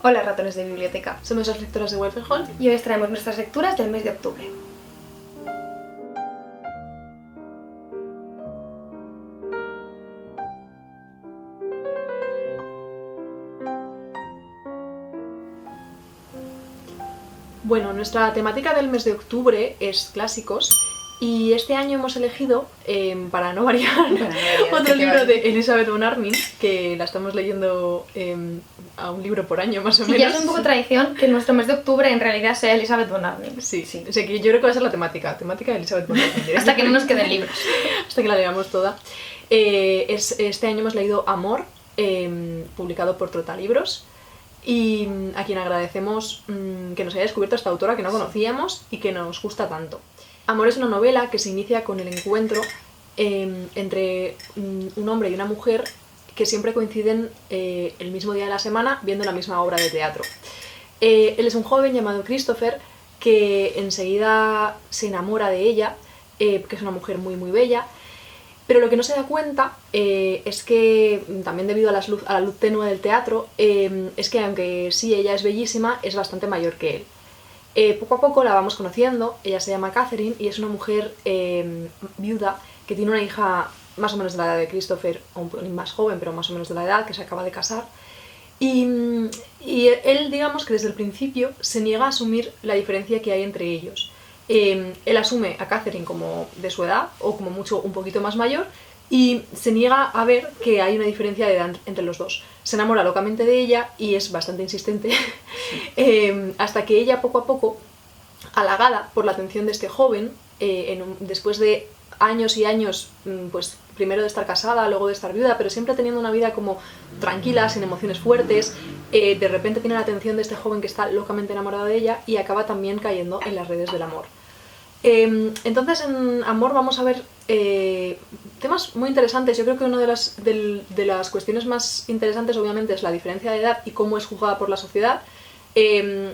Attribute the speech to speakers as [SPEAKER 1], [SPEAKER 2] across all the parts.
[SPEAKER 1] Hola ratones de biblioteca,
[SPEAKER 2] Somos las lectoras de Wolfenhall
[SPEAKER 1] y hoy os traemos nuestras lecturas del mes de octubre.
[SPEAKER 2] Bueno, nuestra temática del mes de octubre es clásicos y este año hemos elegido, para no variar, otro libro de Elizabeth von Arnim, que la estamos leyendo a un libro por año más o menos.
[SPEAKER 1] Sí, ya es un poco tradición que nuestro mes de octubre en realidad sea Elizabeth von Arnim.
[SPEAKER 2] Sí. O sea, que yo creo que va a ser la temática de Elizabeth von Arnim.
[SPEAKER 1] Hasta que no nos queden libros.
[SPEAKER 2] Hasta que la leamos toda. Este año hemos leído Amor, publicado por Trotalibros. Y a quien agradecemos que nos haya descubierto esta autora que no conocíamos y que nos gusta tanto. Amor es una novela que se inicia con el encuentro entre un hombre y una mujer que siempre coinciden el mismo día de la semana viendo la misma obra de teatro. Él es un joven llamado Christopher que enseguida se enamora de ella, que es una mujer muy muy bella. Pero lo que no se da cuenta es que, también debido a la luz tenue del teatro, es que aunque sí ella es bellísima, es bastante mayor que él. Poco a poco la vamos conociendo, ella se llama Catherine y es una mujer viuda que tiene una hija más o menos de la edad de Christopher, o un poco más joven, pero más o menos de la edad, que se acaba de casar. Y él, digamos que desde el principio se niega a asumir la diferencia que hay entre ellos. Él asume a Catherine como de su edad, o como mucho un poquito más mayor, y se niega a ver que hay una diferencia de edad entre los dos. Se enamora locamente de ella y es bastante insistente, hasta que ella poco a poco, halagada por la atención de este joven, después de años y años, pues primero de estar casada, luego de estar viuda, pero siempre teniendo una vida como tranquila, sin emociones fuertes, de repente tiene la atención de este joven que está locamente enamorado de ella y acaba también cayendo en las redes del amor. Entonces en Amor vamos a ver temas muy interesantes. Yo creo que una de las cuestiones más interesantes obviamente es la diferencia de edad y cómo es juzgada por la sociedad.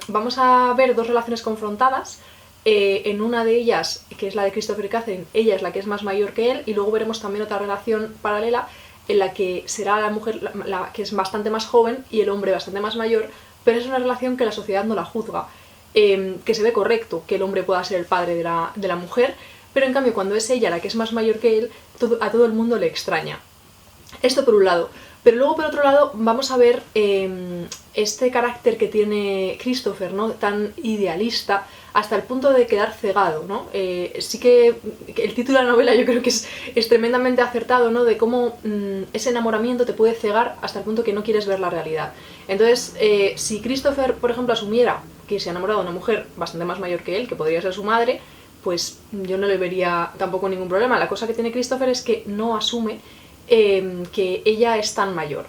[SPEAKER 2] Vamos a ver dos relaciones confrontadas. En una de ellas, que es la de Christopher y Catherine, ella es la que es más mayor que él, y luego veremos también otra relación paralela en la que será la mujer la que es bastante más joven y el hombre bastante más mayor, pero es una relación que la sociedad no la juzga, que se ve correcto que el hombre pueda ser el padre de la mujer, pero en cambio cuando es ella la que es más mayor que él, a todo el mundo le extraña. Esto por un lado. Pero luego por otro lado vamos a ver este carácter que tiene Christopher, ¿no? Tan idealista, hasta el punto de quedar cegado, ¿no? Sí que el título de la novela yo creo que es tremendamente acertado, ¿no? De cómo ese enamoramiento te puede cegar hasta el punto que no quieres ver la realidad. Entonces, si Christopher, por ejemplo, asumiera que se ha enamorado de una mujer bastante más mayor que él, que podría ser su madre, pues yo no le vería tampoco ningún problema. La cosa que tiene Christopher es que no asume que ella es tan mayor.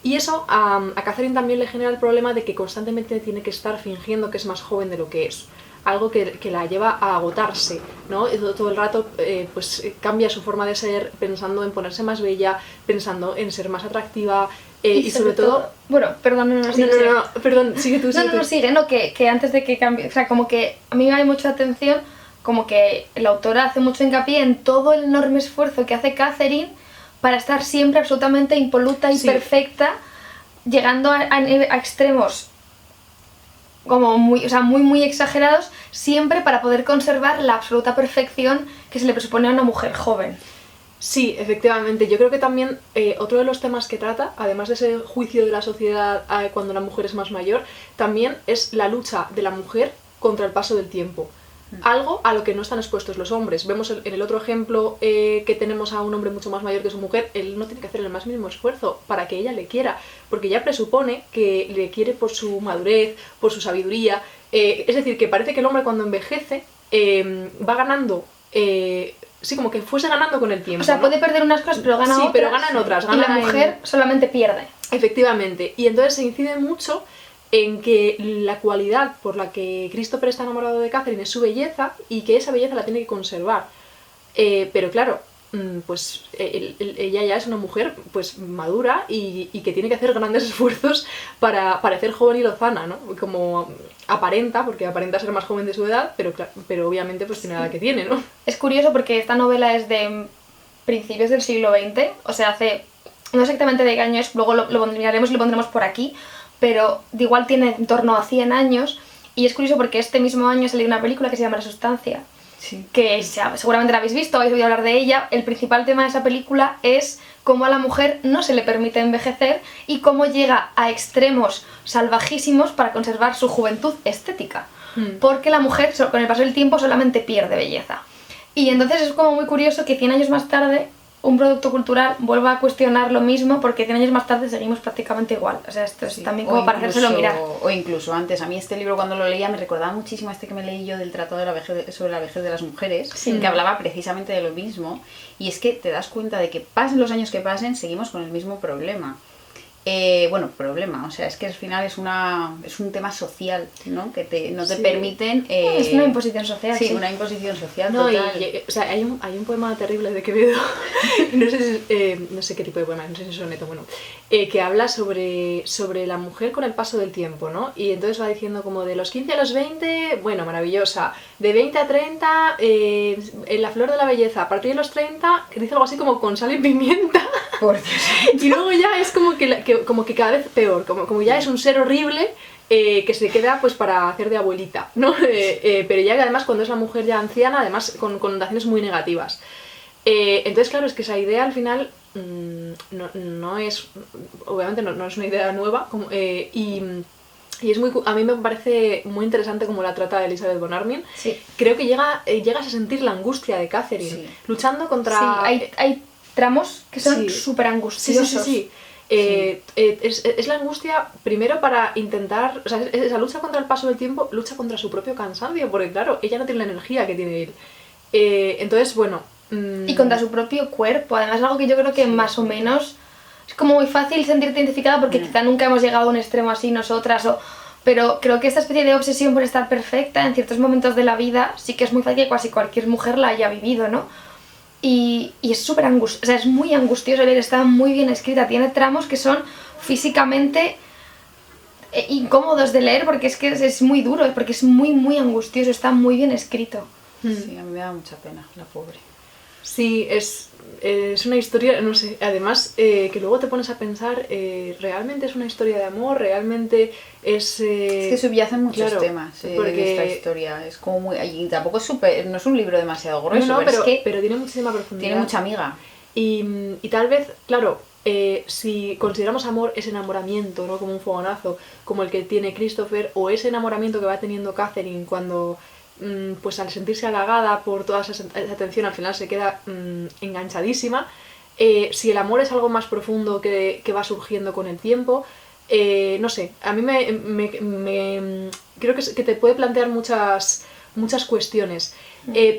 [SPEAKER 2] Y eso a Catherine también le genera el problema de que constantemente tiene que estar fingiendo que es más joven de lo que es. Algo que la lleva a agotarse, ¿no? Todo el rato pues cambia su forma de ser, pensando en ponerse más bella, pensando en ser más atractiva, y sobre todo...
[SPEAKER 1] Bueno, perdón,
[SPEAKER 2] perdón, sigue tú.
[SPEAKER 1] Sigue, ¿no? Que antes de que cambie, o sea, como que a mí me da mucha atención, como que la autora hace mucho hincapié en todo el enorme esfuerzo que hace Catherine para estar siempre absolutamente impoluta y perfecta, llegando a extremos como muy exagerados, siempre para poder conservar la absoluta perfección que se le presupone a una mujer joven.
[SPEAKER 2] Sí, efectivamente. Yo creo que también otro de los temas que trata, además de ese juicio de la sociedad cuando la mujer es más mayor, también es la lucha de la mujer contra el paso del tiempo. Algo a lo que no están expuestos los hombres. Vemos en el otro ejemplo que tenemos a un hombre mucho más mayor que su mujer. Él no tiene que hacer el más mínimo esfuerzo para que ella le quiera, porque ella presupone que le quiere por su madurez, por su sabiduría. Es decir, que parece que el hombre cuando envejece va ganando, sí, como que fuese ganando con el tiempo.
[SPEAKER 1] O sea,
[SPEAKER 2] ¿no?
[SPEAKER 1] Puede perder unas cosas, pero gana otras.
[SPEAKER 2] Sí, pero gana en otras.
[SPEAKER 1] Y la mujer solamente pierde.
[SPEAKER 2] Efectivamente. Y entonces se incide mucho en que la cualidad por la que Christopher está enamorado de Catherine es su belleza y que esa belleza la tiene que conservar. Pero claro, pues ella ya es una mujer pues madura y que tiene que hacer grandes esfuerzos para parecer joven y lozana, ¿no? Como aparenta, porque aparenta ser más joven de su edad, pero obviamente pues tiene la edad que tiene, ¿no?
[SPEAKER 1] Es curioso porque esta novela es de principios del siglo XX, o sea, hace no exactamente de qué año es, luego lo miraremos y lo pondremos por aquí, pero de igual tiene en torno a 100 años. Y es curioso porque este mismo año salió una película que se llama La Sustancia, que seguramente la habéis visto, habéis oído hablar de ella. El principal tema de esa película es cómo a la mujer no se le permite envejecer y cómo llega a extremos salvajísimos para conservar su juventud estética. Porque la mujer, con el paso del tiempo, solamente pierde belleza. Y entonces es como muy curioso que 100 años más tarde un producto cultural vuelva a cuestionar lo mismo, porque 100 años más tarde seguimos prácticamente igual. O sea, esto es también como para hacérselo mirar.
[SPEAKER 3] O incluso antes. A mí este libro, cuando lo leía, me recordaba muchísimo a este que me leí yo del Tratado de la vejez, sobre la vejez de las mujeres, que hablaba precisamente de lo mismo. Y es que te das cuenta de que pasen los años que pasen, seguimos con el mismo problema. O sea, es que al final es un tema social, ¿no? Que no te permiten...
[SPEAKER 1] es una imposición social,
[SPEAKER 3] sí. Una imposición social,
[SPEAKER 2] no,
[SPEAKER 3] total.
[SPEAKER 2] O sea, hay un poema terrible de Quevedo, no sé qué tipo de poema, no sé si es soneto, bueno, que habla sobre la mujer con el paso del tiempo, ¿no? Y entonces va diciendo como de los 15 a los 20, bueno, maravillosa, de 20 a 30, en la flor de la belleza, a partir de los 30, que dice algo así como con sal y pimienta.
[SPEAKER 3] Por Dios.
[SPEAKER 2] Y luego ya es como que cada vez peor, como ya es un ser horrible que se queda pues para hacer de abuelita, ¿no? Pero ya que además cuando es la mujer ya anciana, además con connotaciones muy negativas. Entonces claro, es que esa idea al final no es, obviamente no es una idea nueva, y es a mí me parece muy interesante como la trata de Elizabeth von Arnim.
[SPEAKER 1] Sí.
[SPEAKER 2] Creo que llegas a sentir la angustia de Catherine, luchando contra...
[SPEAKER 1] Sí, hay tramos que son súper angustiosos.
[SPEAKER 2] Sí. Es la angustia primero para intentar, o sea, esa lucha contra el paso del tiempo, lucha contra su propio cansancio, porque claro, ella no tiene la energía que tiene él. Entonces, bueno...
[SPEAKER 1] Y contra su propio cuerpo, además es algo que yo creo que más o menos es como muy fácil sentirte identificada porque quizá nunca hemos llegado a un extremo así nosotras, pero creo que esta especie de obsesión por estar perfecta en ciertos momentos de la vida sí que es muy fácil que casi cualquier mujer la haya vivido, ¿no? Y es súper angustioso, o sea, es muy angustioso leer, está muy bien escrita, tiene tramos que son físicamente incómodos de leer porque es muy duro, porque es muy, muy angustioso, está muy bien escrito.
[SPEAKER 3] Sí, a mí me da mucha pena, la pobre.
[SPEAKER 2] Sí, es una historia, no sé, además que luego te pones a pensar, ¿realmente es una historia de amor? ¿Realmente es...?
[SPEAKER 3] Es que subyacen muchos temas porque esta historia, es como muy... Y tampoco no es un libro demasiado grueso,
[SPEAKER 2] pero tiene muchísima profundidad.
[SPEAKER 3] Tiene mucha amiga.
[SPEAKER 2] Y tal vez, claro, si consideramos amor ese enamoramiento, ¿no? Como un fogonazo, como el que tiene Christopher, o ese enamoramiento que va teniendo Catherine cuando... pues al sentirse halagada por toda esa atención al final se queda enganchadísima. Si el amor es algo más profundo que va surgiendo con el tiempo, no sé, a mí creo que te puede plantear muchas cuestiones,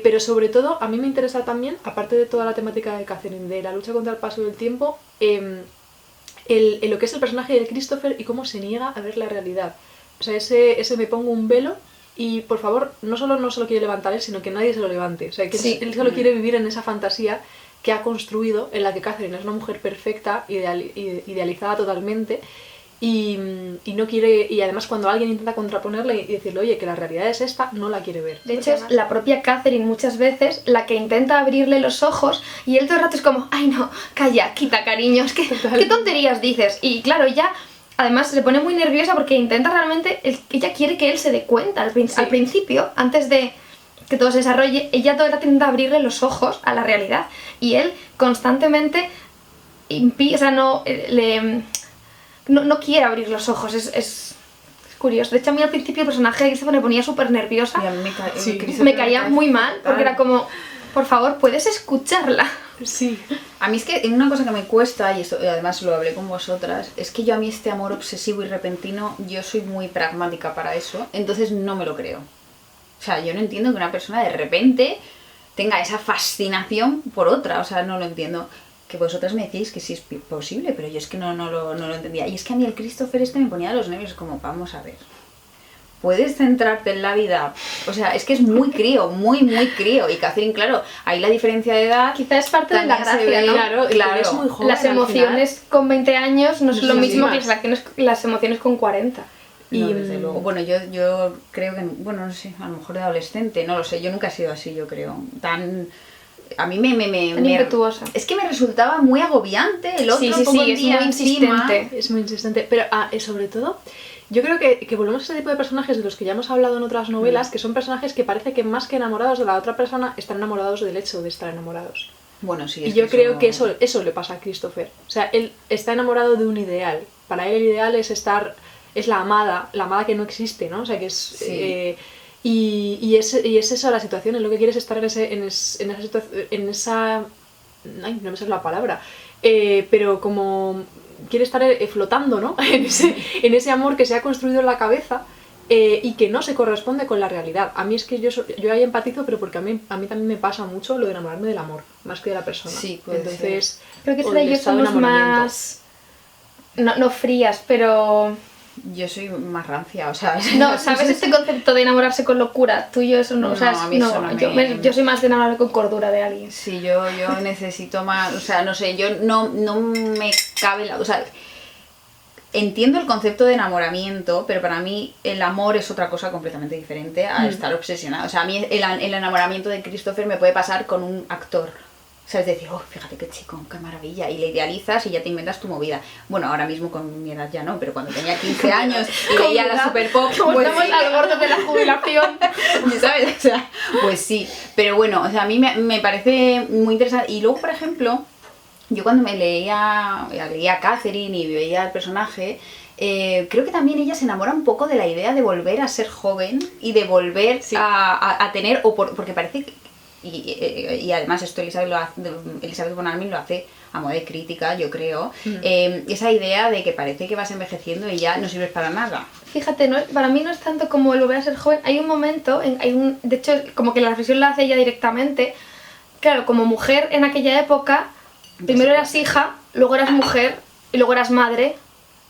[SPEAKER 2] pero sobre todo a mí me interesa también, aparte de toda la temática de Catherine, de la lucha contra el paso del tiempo, lo que es el personaje de Christopher y cómo se niega a ver la realidad. O sea, ese me pongo un velo y por favor, no solo quiere levantar él, sino que nadie se lo levante. O sea, que él solo quiere vivir en esa fantasía que ha construido, en la que Catherine es una mujer perfecta, idealizada totalmente, y no quiere, y además cuando alguien intenta contraponerle y decirle, oye, que la realidad es esta, no la quiere ver.
[SPEAKER 1] De hecho, es la propia Catherine muchas veces la que intenta abrirle los ojos y él todo el rato es como, ay no, calla, quita cariños, ¿qué tonterías dices? Y claro, ella... Además se pone muy nerviosa porque intenta realmente, ella quiere que él se dé cuenta al principio, antes de que todo se desarrolle, ella todo el rato intenta abrirle los ojos a la realidad y él constantemente no quiere abrir los ojos, es curioso. De hecho a mí al principio el personaje de Christopher me ponía súper nerviosa,
[SPEAKER 3] Y a mí
[SPEAKER 1] me caía muy mal porque era como, por favor, ¿puedes escucharla?
[SPEAKER 2] Sí.
[SPEAKER 3] A mí es que una cosa que me cuesta, y esto además lo hablé con vosotras, es que yo a mí este amor obsesivo y repentino, yo soy muy pragmática para eso, entonces no me lo creo. O sea, yo no entiendo que una persona de repente tenga esa fascinación por otra, o sea, no lo entiendo. Que vosotras me decís que sí es posible, pero yo es que no lo entendía. Y es que a mí el Christopher me ponía los nervios como, vamos a ver... Puedes centrarte en la vida, o sea, es que es muy crío, muy crío, y Catherine, claro, ahí la diferencia de edad
[SPEAKER 1] quizás es parte de la gracia, ¿no?
[SPEAKER 2] Claro, es muy joven.
[SPEAKER 1] Las emociones con 20 años no son lo mismo que las emociones con 40.
[SPEAKER 3] No, desde luego. Bueno, yo creo que, bueno, no sé, a lo mejor de adolescente, no lo sé, yo nunca he sido así, yo creo, tan a mí
[SPEAKER 1] Tan impetuosa.
[SPEAKER 3] es que me resultaba muy agobiante el otro todo el
[SPEAKER 1] es
[SPEAKER 3] día
[SPEAKER 1] muy
[SPEAKER 3] encima.
[SPEAKER 1] insistente.
[SPEAKER 2] Es muy insistente. Pero sobre todo, yo creo que volvemos a ese tipo de personajes de los que ya hemos hablado en otras novelas, que son personajes que parece que más que enamorados de la otra persona, están enamorados del hecho de estar enamorados.
[SPEAKER 3] Bueno, sí.
[SPEAKER 2] Y yo creo que eso le pasa a Christopher. O sea, él está enamorado de un ideal. Para él el ideal es la amada que no existe, ¿no? O sea, que es...
[SPEAKER 3] Sí.
[SPEAKER 2] Y es esa la situación, es lo que quieres estar en esa... Ay, no me sé la palabra. Pero como quiere estar flotando, ¿no? en ese amor que se ha construido en la cabeza y que no se corresponde con la realidad. A mí es que yo ahí empatizo, pero porque a mí también me pasa mucho lo de enamorarme del amor, más que de la persona.
[SPEAKER 3] Sí, puede
[SPEAKER 2] Entonces,
[SPEAKER 1] Creo que
[SPEAKER 2] o
[SPEAKER 1] Sara y
[SPEAKER 2] del
[SPEAKER 1] yo
[SPEAKER 2] estado de
[SPEAKER 1] somos
[SPEAKER 2] enamoramiento.
[SPEAKER 1] más... No frías, pero...
[SPEAKER 3] Yo soy más rancia, o sea...
[SPEAKER 1] No, ¿sabes este concepto de enamorarse con locura? Tú y yo eso no,
[SPEAKER 3] No,
[SPEAKER 1] o sea,
[SPEAKER 3] a mí eso no me-
[SPEAKER 1] yo soy más de enamorarme con cordura de alguien.
[SPEAKER 3] Sí, yo necesito más, o sea, no sé, yo no me cabe la... O sea, entiendo el concepto de enamoramiento, pero para mí el amor es otra cosa completamente diferente a estar obsesionado. O sea, a mí el enamoramiento de Christopher me puede pasar con un actor. O sea, es decir, oh, fíjate qué chico, qué maravilla, y le idealizas y ya te inventas tu movida. Bueno, ahora mismo con mi edad ya no, pero cuando tenía 15 años y
[SPEAKER 1] Con
[SPEAKER 3] veía
[SPEAKER 1] mi
[SPEAKER 3] la
[SPEAKER 1] edad,
[SPEAKER 3] Super Pop,
[SPEAKER 1] Como
[SPEAKER 3] pues
[SPEAKER 1] estamos
[SPEAKER 3] sí.
[SPEAKER 1] al borde de la jubilación.
[SPEAKER 3] ¿Sabes? O sea, pues sí. Pero bueno, o sea, a mí me parece muy interesante. Y luego, por ejemplo, yo cuando me leía a Catherine y veía el personaje, creo que también ella se enamora un poco de la idea de volver a ser joven y de volver
[SPEAKER 2] Sí.
[SPEAKER 3] a tener, porque parece que, y además esto Elizabeth von Arnim lo hace a modo de crítica, yo creo, esa idea de que parece que vas envejeciendo y ya no sirves para nada.
[SPEAKER 1] Fíjate, para mí no es tanto como el volver a ser joven. Hay un momento, de hecho, como que la reflexión la hace ella directamente. Claro, como mujer en aquella época, primero eras hija, luego eras mujer, y luego eras madre,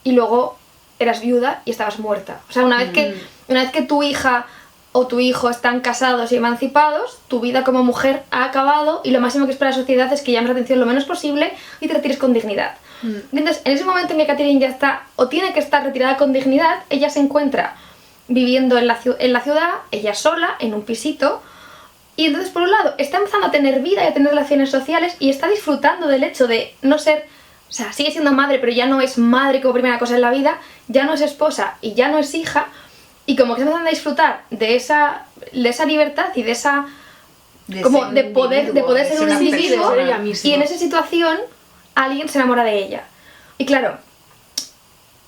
[SPEAKER 1] y luego eras viuda y estabas muerta. O sea, una vez que tu hija o tu hijo están casados y emancipados, tu vida como mujer ha acabado y lo máximo que espera la sociedad es que llames la atención lo menos posible y te retires con dignidad. Y entonces, en ese momento en que Catherine ya está, o tiene que estar retirada con dignidad, ella se encuentra viviendo en la ciudad, ella sola, en un pisito, y entonces, por un lado, está empezando a tener vida y a tener relaciones sociales y está disfrutando del hecho de no ser... O sea, sigue siendo madre, pero ya no es madre como primera cosa en la vida, ya no es esposa y ya no es hija, y como que está empezando a disfrutar de esa libertad y de esa... como de poder ser un individuo,
[SPEAKER 2] ella misma.
[SPEAKER 1] y en esa situación alguien se enamora de ella. Y claro,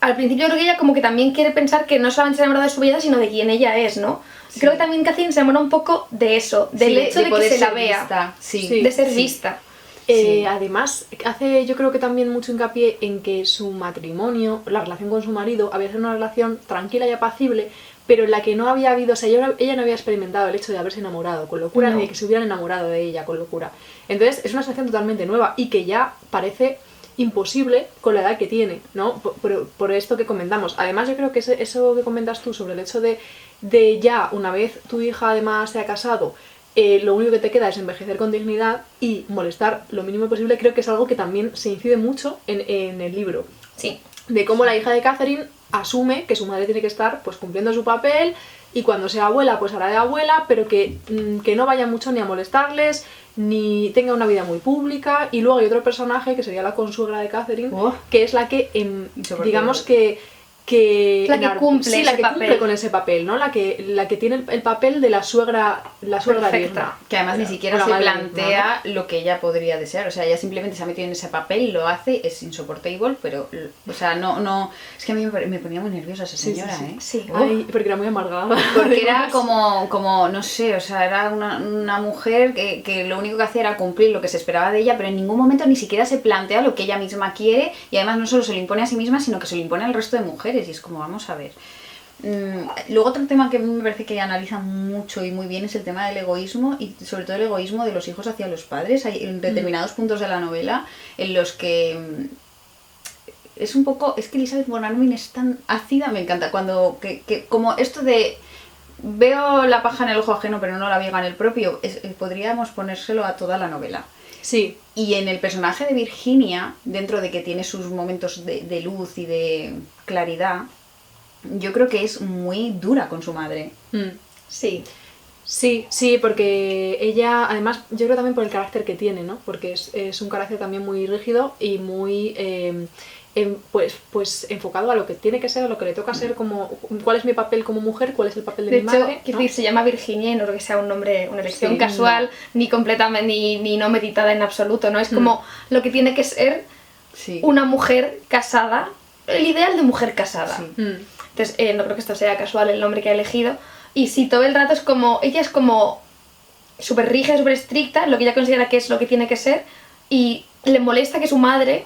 [SPEAKER 1] al principio creo que ella como que también quiere pensar que no solamente se enamora de su belleza, sino de quién ella es, ¿no?
[SPEAKER 3] Sí.
[SPEAKER 1] Creo que también Catherine se enamora un poco de eso, del hecho de que
[SPEAKER 3] poder
[SPEAKER 1] se la
[SPEAKER 3] ser
[SPEAKER 1] vea,
[SPEAKER 3] vista. Sí.
[SPEAKER 2] Sí.
[SPEAKER 1] de ser
[SPEAKER 3] Sí.
[SPEAKER 1] vista.
[SPEAKER 3] Sí.
[SPEAKER 2] Además, hace yo creo que también mucho hincapié en que su matrimonio, la relación con su marido, había sido una relación tranquila y apacible, pero en la que no había habido, o sea, ella no había experimentado el hecho de haberse enamorado con locura,
[SPEAKER 1] No.
[SPEAKER 2] ni de que se hubieran enamorado de ella con locura. Entonces, es una situación totalmente nueva y que ya parece imposible con la edad que tiene, ¿no? Por esto que comentamos. Además, yo creo que eso que comentas tú sobre el hecho de ya, una vez tu hija además se ha casado, lo único que te queda es envejecer con dignidad y molestar lo mínimo posible, creo que es algo que también se incide mucho en el libro.
[SPEAKER 1] Sí.
[SPEAKER 2] De cómo la hija de Catherine asume que su madre tiene que estar pues cumpliendo su papel y cuando sea abuela pues hará de abuela, pero que no vaya mucho ni a molestarles, ni tenga una vida muy pública. Y luego hay otro personaje que sería la consuegra de Catherine,
[SPEAKER 3] Oh.
[SPEAKER 2] que es la que, digamos que
[SPEAKER 1] La que cumple
[SPEAKER 2] sí, la
[SPEAKER 1] ese
[SPEAKER 2] que cumple
[SPEAKER 1] papel.
[SPEAKER 2] con ese papel, ¿no? La que tiene el papel de la suegra
[SPEAKER 1] Perfecta.
[SPEAKER 2] digna.
[SPEAKER 3] Que además ni siquiera
[SPEAKER 2] Una
[SPEAKER 3] se
[SPEAKER 2] madre
[SPEAKER 3] plantea lo que ella podría desear. O sea, ella simplemente se ha metido en ese papel, lo hace, es insoportable, pero... O sea, no... Es que a mí me ponía muy nerviosa esa
[SPEAKER 2] Sí, sí,
[SPEAKER 3] señora,
[SPEAKER 2] sí.
[SPEAKER 3] ¿eh?
[SPEAKER 1] Sí.
[SPEAKER 2] Ay, porque era muy amargada.
[SPEAKER 3] Porque era como, no sé, o sea, era una mujer que lo único que hacía era cumplir lo que se esperaba de ella, pero en ningún momento ni siquiera se plantea lo que ella misma quiere, y además no solo se lo impone a sí misma, sino que se lo impone al resto de mujeres, y es como, vamos a ver. Luego otro tema que me parece que analiza mucho y muy bien es el tema del egoísmo, y sobre todo el egoísmo de los hijos hacia los padres. Hay determinados puntos de la novela en los que... es un poco... Es que Elizabeth von Arnim es tan ácida, me encanta, cuando... como esto de... Veo la paja en el ojo ajeno pero no la viga en el propio, podríamos ponérselo a toda la novela.
[SPEAKER 2] Sí.
[SPEAKER 3] Y en el personaje de Virginia, dentro de que tiene sus momentos de luz y de claridad, yo creo que es muy dura con su madre.
[SPEAKER 1] Sí.
[SPEAKER 2] Sí, sí, porque ella, además, yo creo también por el carácter que tiene, ¿no? Porque es un carácter también muy rígido y muy, pues enfocado a lo que tiene que ser, a lo que le toca ser, como cuál es mi papel como mujer, cuál es el papel de mi
[SPEAKER 1] hecho,
[SPEAKER 2] madre,
[SPEAKER 1] quiero
[SPEAKER 2] ¿no?
[SPEAKER 1] decir, se llama Virginia y no creo que sea un nombre, una elección
[SPEAKER 3] Sí,
[SPEAKER 1] casual, ni completamente, ni no meditada en absoluto, ¿no? Es como lo que tiene que ser
[SPEAKER 3] Sí.
[SPEAKER 1] una mujer casada, el ideal de mujer casada.
[SPEAKER 3] Sí.
[SPEAKER 1] Entonces, no creo que esto sea casual el nombre que ha elegido. Y sí, todo el rato es como, ella es como súper rígida, súper estricta, lo que ella considera que es lo que tiene que ser, y le molesta que su madre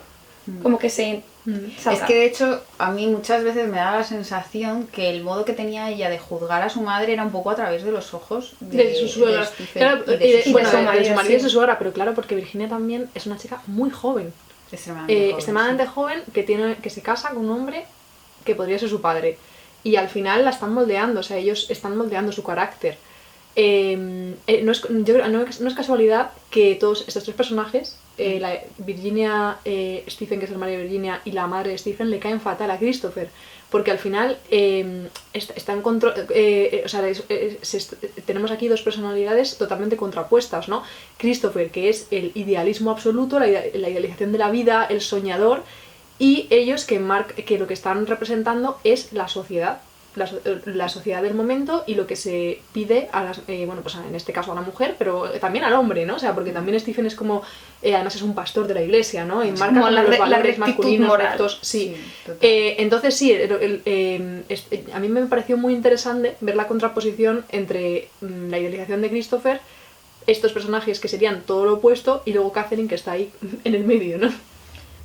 [SPEAKER 1] como que se
[SPEAKER 3] Es
[SPEAKER 1] salga.
[SPEAKER 3] que de hecho a mí muchas veces me da la sensación que el modo que tenía ella de juzgar a su madre era un poco a través de los ojos
[SPEAKER 2] De su suegra.
[SPEAKER 3] de Stephen
[SPEAKER 2] Claro,
[SPEAKER 3] y de su
[SPEAKER 2] bueno,
[SPEAKER 3] suegra.
[SPEAKER 2] de su marido y
[SPEAKER 1] sí.
[SPEAKER 2] su suegra, pero claro, porque Virginia también es una chica muy joven. Extremadamente joven, que se casa con un hombre que podría ser su padre. Y al final la están moldeando, o sea, ellos están moldeando su carácter. No es casualidad que todos estos tres personajes, Virginia, Stephen, que es el marido de Virginia, y la madre de Stephen, le caen fatal a Christopher. Porque al final tenemos aquí dos personalidades totalmente contrapuestas, ¿no? Christopher, que es el idealismo absoluto, la idealización de la vida, el soñador, y ellos que lo que están representando es la sociedad. La sociedad del momento y lo que se pide a las, pues en este caso a la mujer, pero también al hombre, ¿no? O sea, porque también Stephen es como, además es un pastor de la iglesia, ¿no? Y marca
[SPEAKER 1] como
[SPEAKER 2] como
[SPEAKER 1] la
[SPEAKER 2] los valores
[SPEAKER 1] rectitud
[SPEAKER 2] masculinos,
[SPEAKER 1] moral.
[SPEAKER 2] rectos, sí.
[SPEAKER 3] total.
[SPEAKER 2] Entonces sí, a mí me pareció muy interesante ver la contraposición entre la idealización de Christopher, estos personajes que serían todo lo opuesto, y luego Catherine, que está ahí en el medio, ¿no?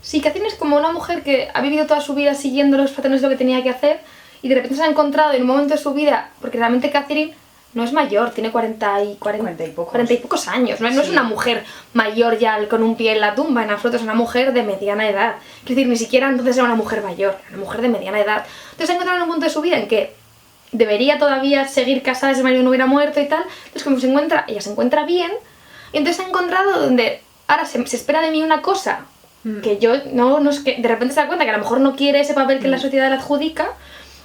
[SPEAKER 1] Sí, Catherine es como una mujer que ha vivido toda su vida siguiendo los patrones de lo que tenía que hacer y de repente se ha encontrado en un momento de su vida, porque realmente Catherine no es mayor, tiene 40 y pocos años, no es una mujer mayor ya con un pie en la tumba, en absoluto, es una mujer de mediana edad. Es decir, ni siquiera entonces era una mujer mayor, era una mujer de mediana edad. Entonces se ha encontrado en un punto de su vida en que debería todavía seguir casada si su marido no hubiera muerto y tal, entonces como ella se encuentra bien, y entonces se ha encontrado donde ahora se espera de mí una cosa que yo no es que de repente se da cuenta que a lo mejor no quiere ese papel que la sociedad le adjudica,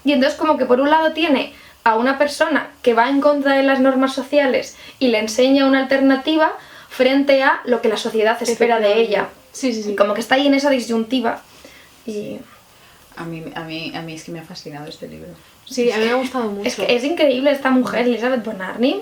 [SPEAKER 1] y entonces como que por un lado tiene a una persona que va en contra de las normas sociales y le enseña una alternativa frente a lo que la sociedad espera de ella.
[SPEAKER 2] Sí, sí, sí.
[SPEAKER 1] Y como que está ahí en esa disyuntiva. Y
[SPEAKER 3] A mí es que me ha fascinado este libro.
[SPEAKER 2] Sí, a mí me ha gustado mucho.
[SPEAKER 1] es que es increíble esta mujer, Elizabeth von Arnim.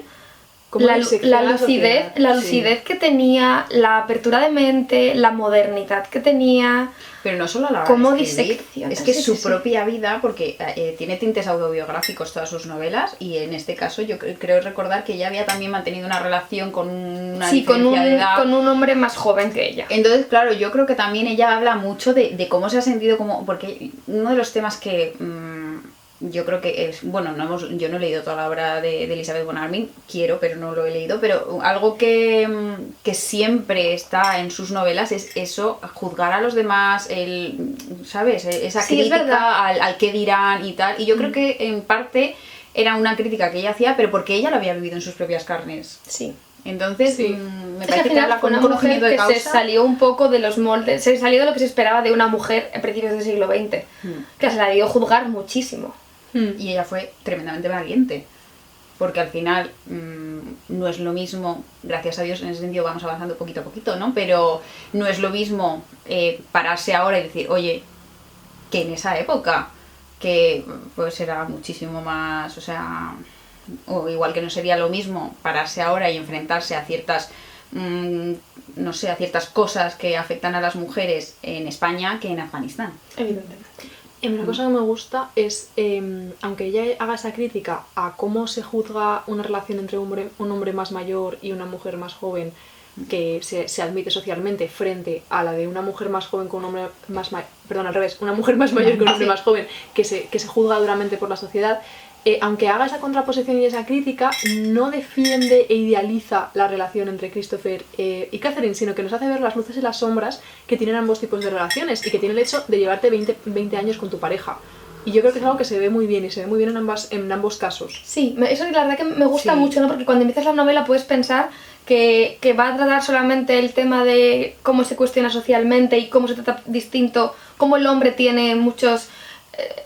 [SPEAKER 2] Cómo
[SPEAKER 1] La
[SPEAKER 2] disecciona la sociedad.
[SPEAKER 1] lucidez que tenía, la apertura de mente, la modernidad que tenía.
[SPEAKER 3] Pero no solo a la hora
[SPEAKER 1] Cómo
[SPEAKER 3] de escribir,
[SPEAKER 1] disecciona,
[SPEAKER 3] es que
[SPEAKER 1] sí,
[SPEAKER 3] su
[SPEAKER 1] sí, sí.
[SPEAKER 3] propia vida, porque tiene tintes autobiográficos todas sus novelas, y en este caso yo creo recordar que ella había también mantenido una relación con una
[SPEAKER 1] Sí,
[SPEAKER 3] diferencia de edad.
[SPEAKER 1] con un hombre más joven que ella.
[SPEAKER 3] Entonces, claro, yo creo que también ella habla mucho de cómo se ha sentido como... Porque uno de los temas que yo creo que es... Bueno, yo no he leído toda la obra de Elizabeth von Arnim, quiero, pero no lo he leído, pero algo que siempre está en sus novelas es eso, juzgar a los demás, ¿sabes? Esa
[SPEAKER 1] Sí, es
[SPEAKER 3] crítica
[SPEAKER 1] verdad.
[SPEAKER 3] al qué dirán y tal. Y yo creo que en parte era una crítica que ella hacía, pero porque ella lo había vivido en sus propias carnes.
[SPEAKER 1] Sí.
[SPEAKER 3] Entonces,
[SPEAKER 2] Sí.
[SPEAKER 3] me
[SPEAKER 1] Es que al
[SPEAKER 3] parece que
[SPEAKER 1] final
[SPEAKER 3] habla
[SPEAKER 1] fue
[SPEAKER 3] con
[SPEAKER 1] una
[SPEAKER 3] un
[SPEAKER 1] mujer
[SPEAKER 3] conocimiento de
[SPEAKER 1] que
[SPEAKER 3] causa.
[SPEAKER 1] se salió un poco de los moldes, se salió de lo que se esperaba de una mujer en principios del siglo XX, que se la dio juzgar muchísimo.
[SPEAKER 3] Y ella fue tremendamente valiente, porque al final no es lo mismo, gracias a Dios en ese sentido vamos avanzando poquito a poquito, ¿no? Pero no es lo mismo pararse ahora y decir, oye, que en esa época, que pues era muchísimo más, o sea, o igual que no sería lo mismo pararse ahora y enfrentarse a ciertas, no sé, a ciertas cosas que afectan a las mujeres en España que en Afganistán.
[SPEAKER 1] Evidentemente.
[SPEAKER 2] Una cosa que me gusta es, aunque ella haga esa crítica a cómo se juzga una relación entre un hombre más mayor y una mujer más joven, que se admite socialmente, frente a la de una mujer más joven con un hombre más perdón, al revés, una mujer más mayor con un hombre más joven, que se juzga duramente por la sociedad, aunque haga esa contraposición y esa crítica, no defiende e idealiza la relación entre Christopher y Catherine, sino que nos hace ver las luces y las sombras que tienen ambos tipos de relaciones y que tiene el hecho de llevarte 20 años con tu pareja. Y yo creo que es algo que se ve muy bien y se ve muy bien en ambos casos.
[SPEAKER 1] Sí, eso la verdad que me gusta
[SPEAKER 3] Sí.
[SPEAKER 1] mucho, ¿no? Porque cuando empiezas la novela puedes pensar que va a tratar solamente el tema de cómo se cuestiona socialmente y cómo se trata distinto, cómo el hombre tiene muchos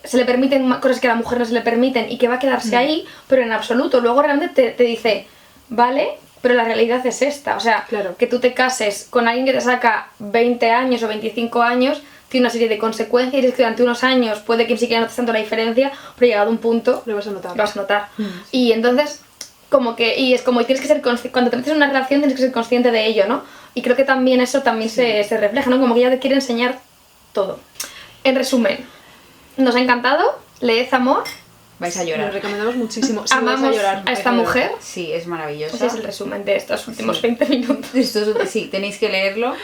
[SPEAKER 1] se le permiten cosas que a la mujer no se le permiten y que va a quedarse ahí, pero en absoluto. Luego realmente te dice, vale, pero la realidad es esta. O sea,
[SPEAKER 2] Claro.
[SPEAKER 1] que tú te cases con alguien que te saca 20 años o 25 años, tiene una serie de consecuencias y es que durante unos años puede que ni siquiera notes tanto la diferencia, pero llegado a un punto
[SPEAKER 2] Lo vas a notar.
[SPEAKER 1] lo vas a notar. Y entonces, como que, y es como, y tienes que ser consciente, cuando te metes en una relación tienes que ser consciente de ello, ¿no? Y creo que también eso también se refleja, ¿no? Como que ella te quiere enseñar todo. En resumen, nos ha encantado, leed Amor,
[SPEAKER 3] Vais a
[SPEAKER 2] Lo
[SPEAKER 3] llorar.
[SPEAKER 2] recomendamos muchísimo. Sí,
[SPEAKER 1] amamos
[SPEAKER 2] vais a llorar.
[SPEAKER 1] a
[SPEAKER 2] vais
[SPEAKER 1] esta
[SPEAKER 2] llorar.
[SPEAKER 1] mujer.
[SPEAKER 3] Sí, es maravillosa.
[SPEAKER 1] Ese es el resumen de estos últimos 20 minutos.
[SPEAKER 3] Sí, tenéis que leerlo.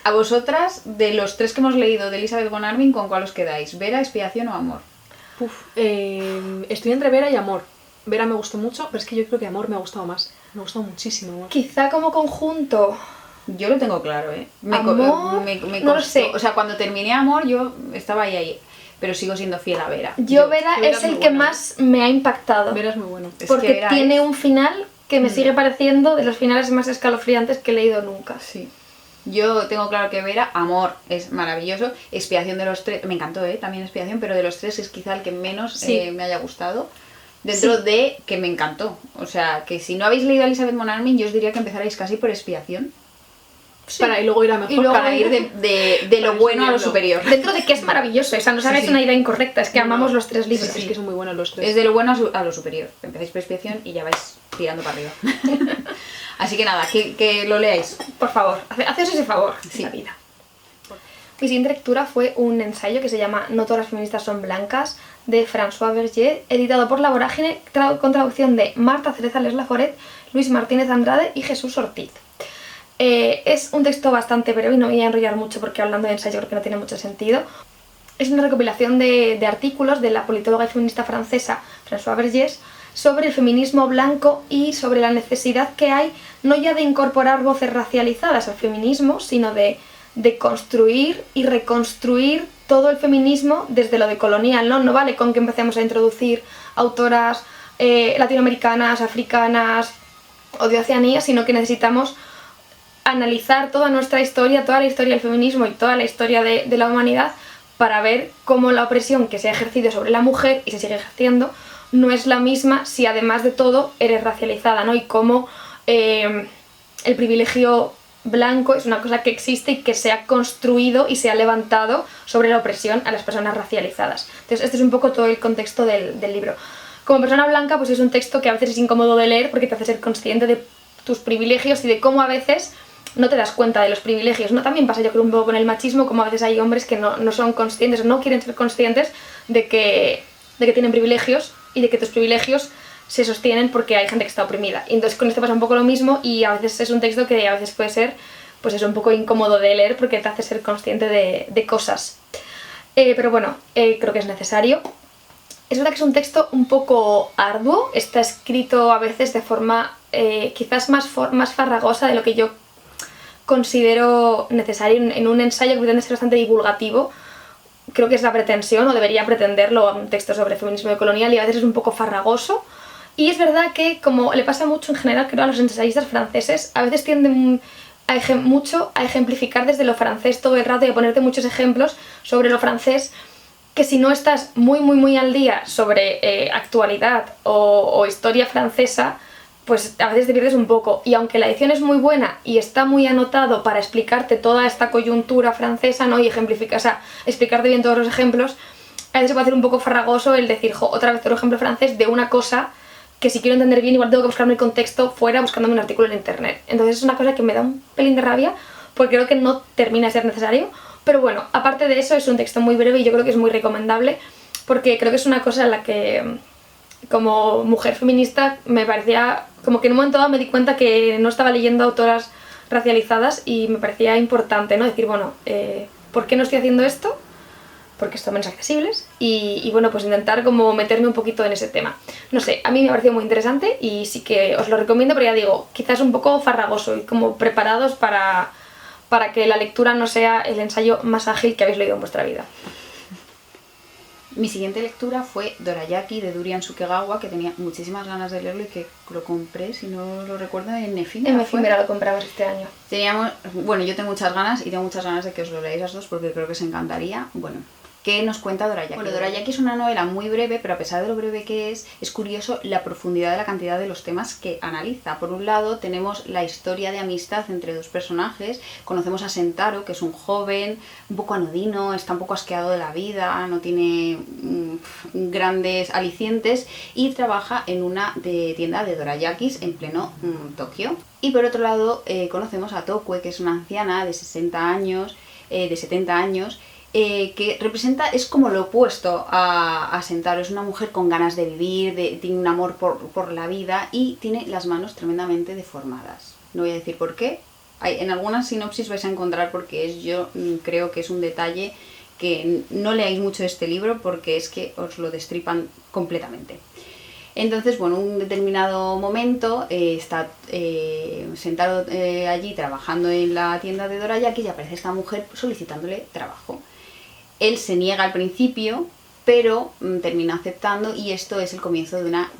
[SPEAKER 3] A vosotras, de los 3 que hemos leído de Elizabeth von Arnim, ¿con cuál os quedáis? ¿Vera, Expiación o Amor?
[SPEAKER 2] Estoy entre Vera y Amor. Vera me gustó mucho, pero es que yo creo que Amor me ha gustado más. Me ha gustado muchísimo Amor.
[SPEAKER 1] Quizá como conjunto.
[SPEAKER 3] Yo lo tengo claro, ¿eh?
[SPEAKER 1] Amor,
[SPEAKER 3] me
[SPEAKER 1] no lo
[SPEAKER 3] costó.
[SPEAKER 1] sé.
[SPEAKER 3] O sea, cuando terminé Amor, yo estaba ahí. Pero sigo siendo fiel a Vera.
[SPEAKER 1] Yo, Vera,
[SPEAKER 2] Vera
[SPEAKER 1] es
[SPEAKER 2] es
[SPEAKER 1] el
[SPEAKER 2] muy
[SPEAKER 1] que
[SPEAKER 2] buena.
[SPEAKER 1] más me ha impactado.
[SPEAKER 2] Vera es muy bueno.
[SPEAKER 3] Es
[SPEAKER 1] porque
[SPEAKER 3] que Vera
[SPEAKER 1] tiene
[SPEAKER 3] es-
[SPEAKER 1] un final que me sigue pareciendo de los finales más escalofriantes que he leído nunca.
[SPEAKER 3] Sí. Yo tengo claro que Vera, Amor es maravilloso. Expiación de los 3, me encantó, también Expiación, pero de los 3 es quizá el que menos
[SPEAKER 1] Sí.
[SPEAKER 3] me haya gustado. Dentro
[SPEAKER 1] Sí.
[SPEAKER 3] de que me encantó. O sea, que si no habéis leído a Elizabeth von Arnim, yo os diría que empezarais casi por Expiación.
[SPEAKER 2] Para y luego ir a mejor.
[SPEAKER 3] Y luego
[SPEAKER 1] para
[SPEAKER 3] ir de lo
[SPEAKER 2] para ir
[SPEAKER 3] bueno a lo
[SPEAKER 2] subiendo.
[SPEAKER 3] superior.
[SPEAKER 1] Dentro de que es maravilloso, o sea, no
[SPEAKER 3] Sí,
[SPEAKER 1] sabes
[SPEAKER 3] sí.
[SPEAKER 1] una idea incorrecta, es que
[SPEAKER 2] No,
[SPEAKER 1] amamos
[SPEAKER 2] no.
[SPEAKER 1] los 3 libros.
[SPEAKER 2] Es que son muy buenos los 3.
[SPEAKER 3] Es de lo bueno a lo superior. Empezáis por Expiación y ya vais tirando para arriba. Así que nada, que lo leáis.
[SPEAKER 1] Por favor, haceos ese favor
[SPEAKER 3] Sí.
[SPEAKER 1] en la vida. Mi siguiente lectura fue un ensayo que se llama No todas las feministas son blancas, de François Berger, editado por La Vorágine, con traducción de Marta Cerezales Laforet, Luis Martínez Andrade y Jesús Ortiz. Es un texto bastante breve y no voy a enrollar mucho porque hablando de ensayo creo que no tiene mucho sentido. Es una recopilación de artículos de la politóloga y feminista francesa François Berger sobre el feminismo blanco y sobre la necesidad que hay no ya de incorporar voces racializadas al feminismo, sino de construir y reconstruir todo el feminismo desde lo decolonial, ¿no? No vale con que empecemos a introducir autoras latinoamericanas, africanas o de Oceanía, sino que necesitamos analizar toda nuestra historia, toda la historia del feminismo y toda la historia de la humanidad para ver cómo la opresión que se ha ejercido sobre la mujer y se sigue ejerciendo no es la misma si además de todo eres racializada, ¿no? Y cómo el privilegio blanco es una cosa que existe y que se ha construido y se ha levantado sobre la opresión a las personas racializadas. Entonces este es un poco todo el contexto del libro. Como persona blanca pues es un texto que a veces es incómodo de leer porque te hace ser consciente de tus privilegios y de cómo a veces no te das cuenta de los privilegios, ¿no? También pasa yo creo un poco con el machismo, como a veces hay hombres que no son conscientes o no quieren ser conscientes de que tienen privilegios y de que tus privilegios se sostienen porque hay gente que está oprimida. Y entonces con esto pasa un poco lo mismo y a veces es un texto que a veces puede ser pues es un poco incómodo de leer porque te hace ser consciente de cosas. Pero bueno, creo que es necesario. Es verdad que es un texto un poco arduo, está escrito a veces de forma quizás más farragosa de lo que yo considero necesario en un ensayo que pretende ser bastante divulgativo. Creo que es la pretensión, o debería pretenderlo, a un texto sobre feminismo decolonial y a veces es un poco farragoso. Y es verdad que, como le pasa mucho en general creo a los ensayistas franceses, a veces tienden mucho a ejemplificar desde lo francés todo el rato y a ponerte muchos ejemplos sobre lo francés que si no estás muy al día sobre actualidad o historia francesa, pues a veces te pierdes un poco. Y aunque la edición es muy buena y está muy anotado para explicarte toda esta coyuntura francesa, ¿no? Y ejemplificar, o sea, explicarte bien todos los ejemplos, a veces se puede hacer un poco farragoso el decir, jo, otra vez otro ejemplo francés de una cosa que si quiero entender bien igual tengo que buscarme el contexto fuera buscándome un artículo en internet. Entonces es una cosa que me da un pelín de rabia porque creo que no termina de ser necesario. Pero bueno, aparte de eso es un texto muy breve y yo creo que es muy recomendable porque creo que es una cosa en la que como mujer feminista me parecía como que en un momento dado me di cuenta que no estaba leyendo autoras racializadas y me parecía importante, ¿no? Decir, bueno, ¿por qué no estoy haciendo esto? Porque son menos accesibles y bueno, pues intentar como meterme un poquito en ese tema. No sé, a mí me ha parecido muy interesante y sí que os lo recomiendo, pero ya digo, quizás un poco farragoso y como preparados para que la lectura no sea el ensayo más ágil que habéis leído en vuestra vida.
[SPEAKER 3] Mi siguiente lectura fue Dorayaki de Durian Sukegawa, que tenía muchísimas ganas de leerlo y que lo compré, si no lo recuerdo, en Efímera.
[SPEAKER 1] En Efímera lo compramos este año.
[SPEAKER 3] Bueno, yo tengo muchas ganas y tengo muchas ganas de que os lo leáis las dos porque creo que os encantaría. Bueno, ¿Qué nos cuenta Dorayaki? Bueno, Dorayaki es una novela muy breve, pero a pesar de lo breve que es curioso la profundidad de la cantidad de los temas que analiza. Por un lado tenemos la historia de amistad entre dos personajes. Conocemos a Sentaro, que es un joven, un poco anodino, está un poco asqueado de la vida, no tiene grandes alicientes y trabaja en una tienda de dorayakis en pleno Tokio. Y por otro lado conocemos a Tokue, que es una anciana de 60 años, de 70 años, que representa, es como lo opuesto a Sentaro. Es una mujer con ganas de vivir, tiene un amor por la vida y tiene las manos tremendamente deformadas. No voy a decir por qué. En algunas sinopsis vais a encontrar por qué yo creo que es un detalle que no leáis mucho este libro porque es que os lo destripan completamente. Entonces, bueno, en un determinado momento está Sentaro allí trabajando en la tienda de dorayaki y aparece esta mujer solicitándole trabajo. Él se niega al principio, pero termina aceptando y esto es el comienzo de una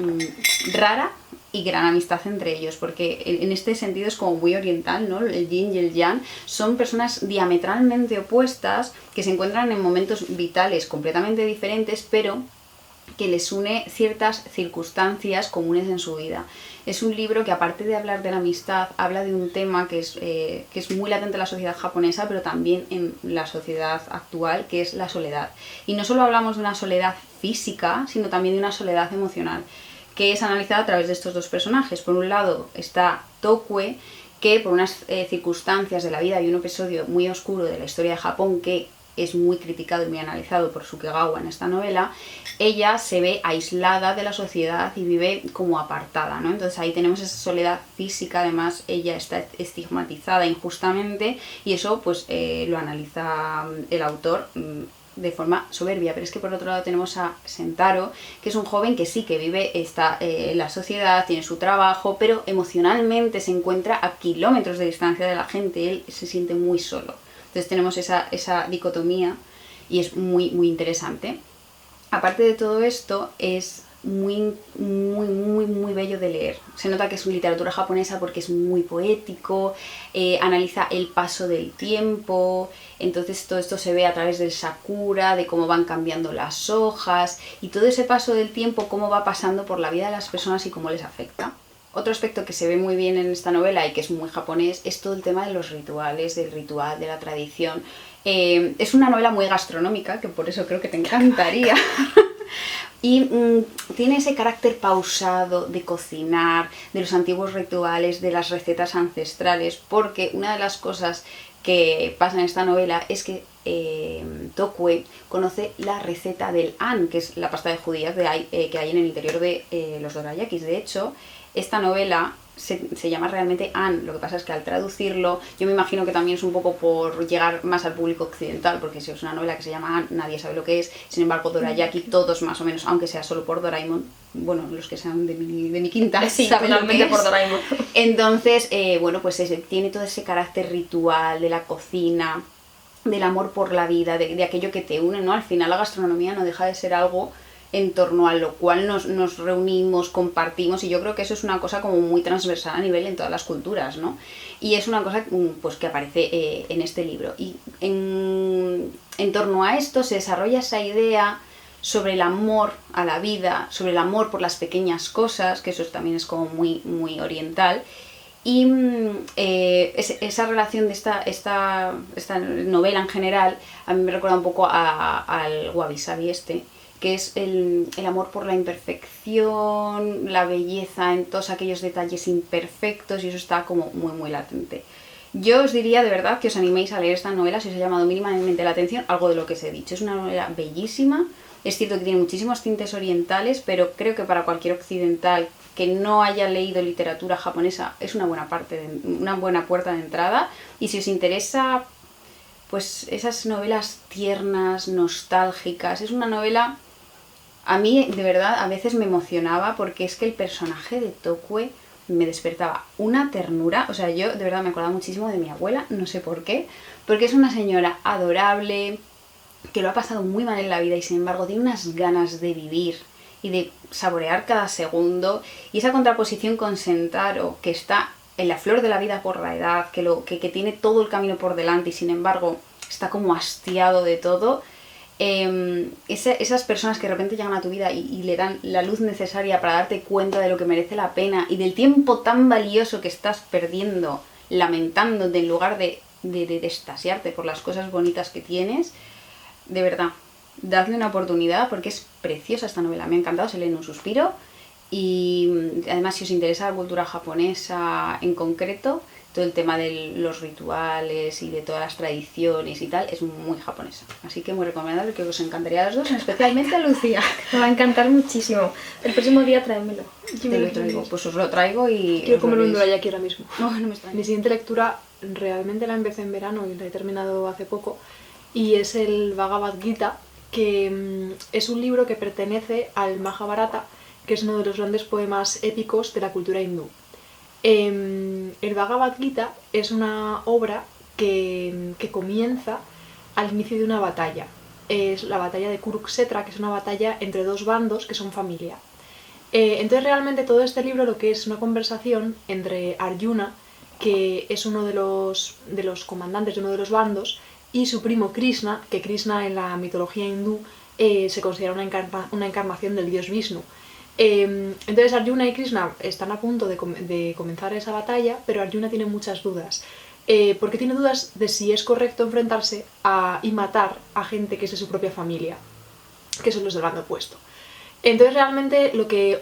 [SPEAKER 3] rara y gran amistad entre ellos, porque en este sentido es como muy oriental, ¿no? El yin y el yang son personas diametralmente opuestas que se encuentran en momentos vitales completamente diferentes, pero que les une ciertas circunstancias comunes en su vida. Es un libro que, aparte de hablar de la amistad, habla de un tema que es muy latente en la sociedad japonesa, pero también en la sociedad actual, que es la soledad. Y no solo hablamos de una soledad física, sino también de una soledad emocional, que es analizada a través de estos dos personajes. Por un lado está Tokue, que por unas circunstancias de la vida y un episodio muy oscuro de la historia de Japón que es muy criticado y muy analizado por Sukegawa en esta novela, ella se ve aislada de la sociedad y vive como apartada, ¿no? Entonces ahí tenemos esa soledad física, además ella está estigmatizada injustamente y eso pues lo analiza el autor de forma soberbia. Pero es que por otro lado tenemos a Sentaro, que es un joven que sí que vive, está en la sociedad, tiene su trabajo, pero emocionalmente se encuentra a kilómetros de distancia de la gente, él se siente muy solo. Entonces tenemos esa dicotomía y es muy, muy interesante. Aparte de todo esto, es muy, muy, muy, muy bello de leer. Se nota que es una literatura japonesa porque es muy poético, analiza el paso del tiempo, entonces todo esto se ve a través del sakura, de cómo van cambiando las hojas y todo ese paso del tiempo, cómo va pasando por la vida de las personas y cómo les afecta. Otro aspecto que se ve muy bien en esta novela y que es muy japonés es todo el tema de los rituales, del ritual, de la tradición. Es una novela muy gastronómica, que por eso creo que te encantaría. Y tiene ese carácter pausado de cocinar, de los antiguos rituales, de las recetas ancestrales, porque una de las cosas que pasa en esta novela es que Tokue conoce la receta del an, que es la pasta de judías que hay en el interior de los dorayakis. De hecho, esta novela se llama realmente An, lo que pasa es que al traducirlo, yo me imagino que también es un poco por llegar más al público occidental, porque si es una novela que se llama An, nadie sabe lo que es. Sin embargo, dorayaki, todos más o menos, aunque sea solo por Doraemon, bueno, los que sean de mi quinta,
[SPEAKER 1] sí,
[SPEAKER 3] saben
[SPEAKER 1] totalmente
[SPEAKER 3] lo que es.
[SPEAKER 1] por Doraemon.
[SPEAKER 3] Entonces, bueno, pues tiene todo ese carácter ritual de la cocina, del amor por la vida, de aquello que te une, ¿no? Al final la gastronomía no deja de ser algo en torno a lo cual nos reunimos, compartimos, y yo creo que eso es una cosa como muy transversal a nivel en todas las culturas, ¿no? Y es una cosa pues que aparece en este libro. Y en torno a esto se desarrolla esa idea sobre el amor a la vida, sobre el amor por las pequeñas cosas, que eso también es como muy, muy oriental. Y esa relación de esta novela en general a mí me recuerda un poco al Wabi Sabi que es el amor por la imperfección, la belleza en todos aquellos detalles imperfectos, y eso está como muy, muy latente. Yo os diría de verdad que os animéis a leer esta novela si os ha llamado mínimamente la atención algo de lo que os he dicho. Es una novela bellísima, es cierto que tiene muchísimos tintes orientales, pero creo que para cualquier occidental que no haya leído literatura japonesa es una buena puerta de entrada, y si os interesa pues esas novelas tiernas, nostálgicas, es una novela. A mí, de verdad, a veces me emocionaba porque es que el personaje de Tokue me despertaba una ternura. O sea, yo de verdad me acordaba muchísimo de mi abuela, no sé por qué, porque es una señora adorable, que lo ha pasado muy mal en la vida y sin embargo tiene unas ganas de vivir y de saborear cada segundo. Y esa contraposición con Sentaro, que está en la flor de la vida por la edad, que tiene todo el camino por delante y sin embargo está como hastiado de todo. esas personas que de repente llegan a tu vida y le dan la luz necesaria para darte cuenta de lo que merece la pena y del tiempo tan valioso que estás perdiendo lamentándote en lugar de extasiarte por las cosas bonitas que tienes, de verdad, dadle una oportunidad porque es preciosa esta novela, me ha encantado, se lee en un suspiro. Y además, si os interesa la cultura japonesa en concreto, todo el tema de los rituales y de todas las tradiciones y tal, es muy japonesa. Así que muy recomendable, que os encantaría a los dos, especialmente a Lucía.
[SPEAKER 1] Me va a encantar muchísimo. El próximo día tráemelo.
[SPEAKER 3] Te lo traigo, pues os lo traigo y...
[SPEAKER 2] Quiero comer un dorayaki ahora mismo.
[SPEAKER 3] No me extraña.
[SPEAKER 2] Mi siguiente lectura realmente la empecé en verano y la he terminado hace poco, y es el Bhagavad Gita, que es un libro que pertenece al Mahabharata, que es uno de los grandes poemas épicos de la cultura hindú. El Bhagavad Gita es una obra que comienza al inicio de una batalla. Es la batalla de Kurukshetra, que es una batalla entre dos bandos que son familia. Entonces realmente todo este libro lo que es una conversación entre Arjuna, que es uno de los comandantes de uno de los bandos, y su primo Krishna, que Krishna en la mitología hindú se considera una encarnación del dios Vishnu. Entonces Arjuna y Krishna están a punto de comenzar esa batalla, pero Arjuna tiene muchas dudas. Porque tiene dudas de si es correcto enfrentarse y matar a gente que es de su propia familia, que son los del bando opuesto. Entonces realmente lo que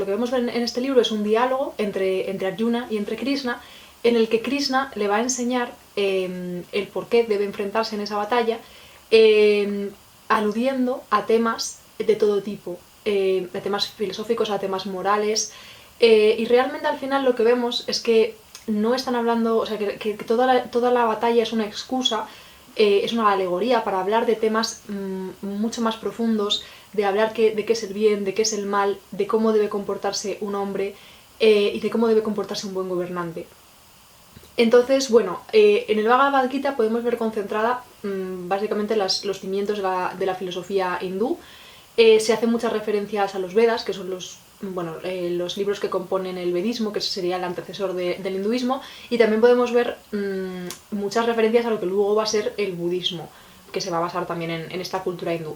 [SPEAKER 2] vemos en este libro es un diálogo entre Arjuna y entre Krishna, en el que Krishna le va a enseñar el por qué debe enfrentarse en esa batalla, aludiendo a temas de todo tipo, a temas filosóficos, a temas morales, y realmente al final lo que vemos es que no están hablando, o sea, que toda la batalla es una excusa, es una alegoría para hablar de temas mucho más profundos, de hablar de qué es el bien, de qué es el mal, de cómo debe comportarse un hombre y de cómo debe comportarse un buen gobernante. Entonces, bueno, en el Bhagavad Gita podemos ver concentrada básicamente los cimientos de la filosofía hindú. Se hacen muchas referencias a los Vedas, que son los libros que componen el vedismo, que sería el antecesor del hinduismo, y también podemos ver muchas referencias a lo que luego va a ser el budismo, que se va a basar también en esta cultura hindú.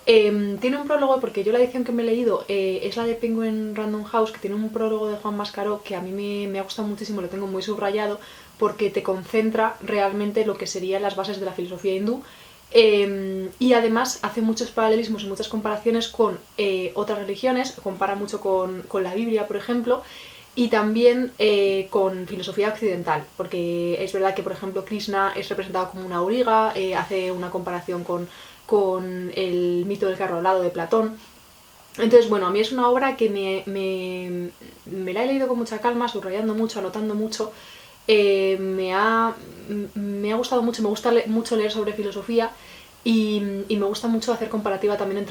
[SPEAKER 2] Tiene un prólogo, porque yo la edición que me he leído es la de Penguin Random House, que tiene un prólogo de Juan Mascaró que a mí me ha gustado muchísimo, lo tengo muy subrayado, porque te concentra realmente lo que serían las bases de la filosofía hindú. Y además hace muchos paralelismos y muchas comparaciones con otras religiones, compara mucho con la Biblia, por ejemplo, y también con filosofía occidental, porque es verdad que, por ejemplo, Krishna es representado como una auriga, hace una comparación con el mito del carro alado de Platón. Entonces, bueno, a mí es una obra que me la he leído con mucha calma, subrayando mucho, anotando mucho. Me ha gustado mucho, me gusta mucho leer sobre filosofía y me gusta mucho hacer comparativa también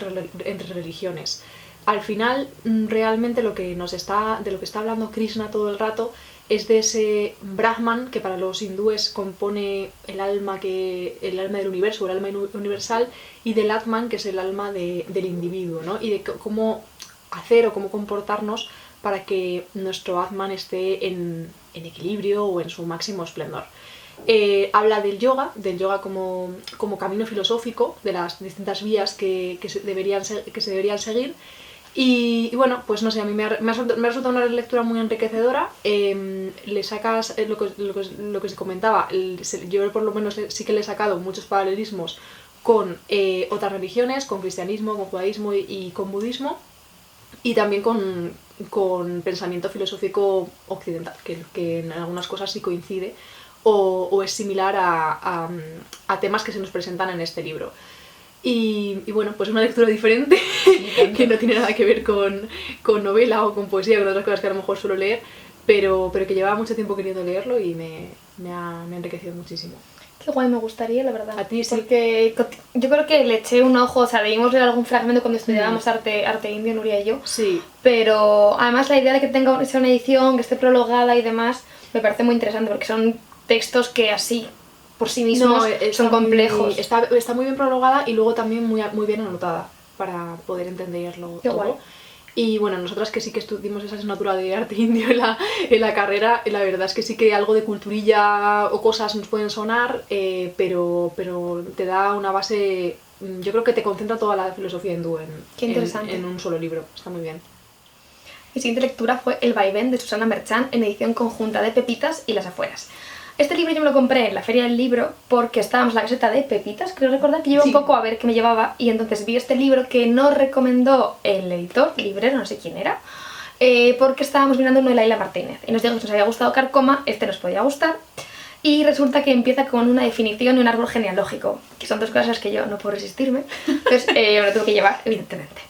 [SPEAKER 2] entre religiones. Al final, realmente de lo que está hablando Krishna todo el rato es de ese Brahman, que para los hindúes compone el alma del universo, el alma universal, y del Atman, que es el alma del individuo, ¿no? Y de cómo hacer o cómo comportarnos para que nuestro Atman esté en equilibrio o en su máximo esplendor. Habla del yoga como camino filosófico, de las distintas vías que se deberían seguir. Y bueno, pues no sé, a mí me ha resultado una lectura muy enriquecedora. Le sacas lo que se comentaba, yo por lo menos sí que le he sacado muchos paralelismos con otras religiones, con cristianismo, con judaísmo y con budismo, y también con pensamiento filosófico occidental, que en algunas cosas sí coincide o es similar a temas que se nos presentan en este libro. Y bueno, pues es una lectura diferente, que no tiene nada que ver con novela o con poesía, con otras cosas que a lo mejor suelo leer, pero que llevaba mucho tiempo queriendo leerlo y me ha enriquecido muchísimo.
[SPEAKER 1] Qué guay, me gustaría, la verdad.
[SPEAKER 2] A ti sí.
[SPEAKER 1] Porque yo creo que le eché un ojo, o sea, debimos ver algún fragmento cuando estudiábamos arte indio, Nuria y yo.
[SPEAKER 2] Sí.
[SPEAKER 1] Pero además la idea de que sea una edición, que esté prologada y demás, me parece muy interesante, porque son textos que así, por sí mismos, son complejos.
[SPEAKER 2] Está muy bien prologada y luego también muy bien anotada para poder entenderlo
[SPEAKER 1] Qué
[SPEAKER 2] todo.
[SPEAKER 1] guay.
[SPEAKER 2] Y bueno, nosotras que sí que estudiamos esa asignatura de arte indio en la carrera, la verdad es que sí que algo de culturilla o cosas nos pueden sonar, pero te da una base yo creo que te concentra toda la filosofía hindú
[SPEAKER 1] Qué interesante.
[SPEAKER 2] en un solo libro. Está muy bien.
[SPEAKER 1] Mi siguiente lectura fue El vaivén de Susana Merchán en edición conjunta de Pepitas y Las Afueras. Este libro yo me lo compré en la feria del libro porque estábamos en la caseta de Pepitas, creo recordar que iba un poco a ver qué me llevaba, y entonces vi este libro que nos recomendó el editor, librero, no sé quién era, porque estábamos mirando uno de Laila Martínez y nos dijo que si nos había gustado Carcoma, este nos podía gustar, y resulta que empieza con una definición y un árbol genealógico, que son dos cosas que yo no puedo resistirme, entonces me lo tengo que llevar, evidentemente.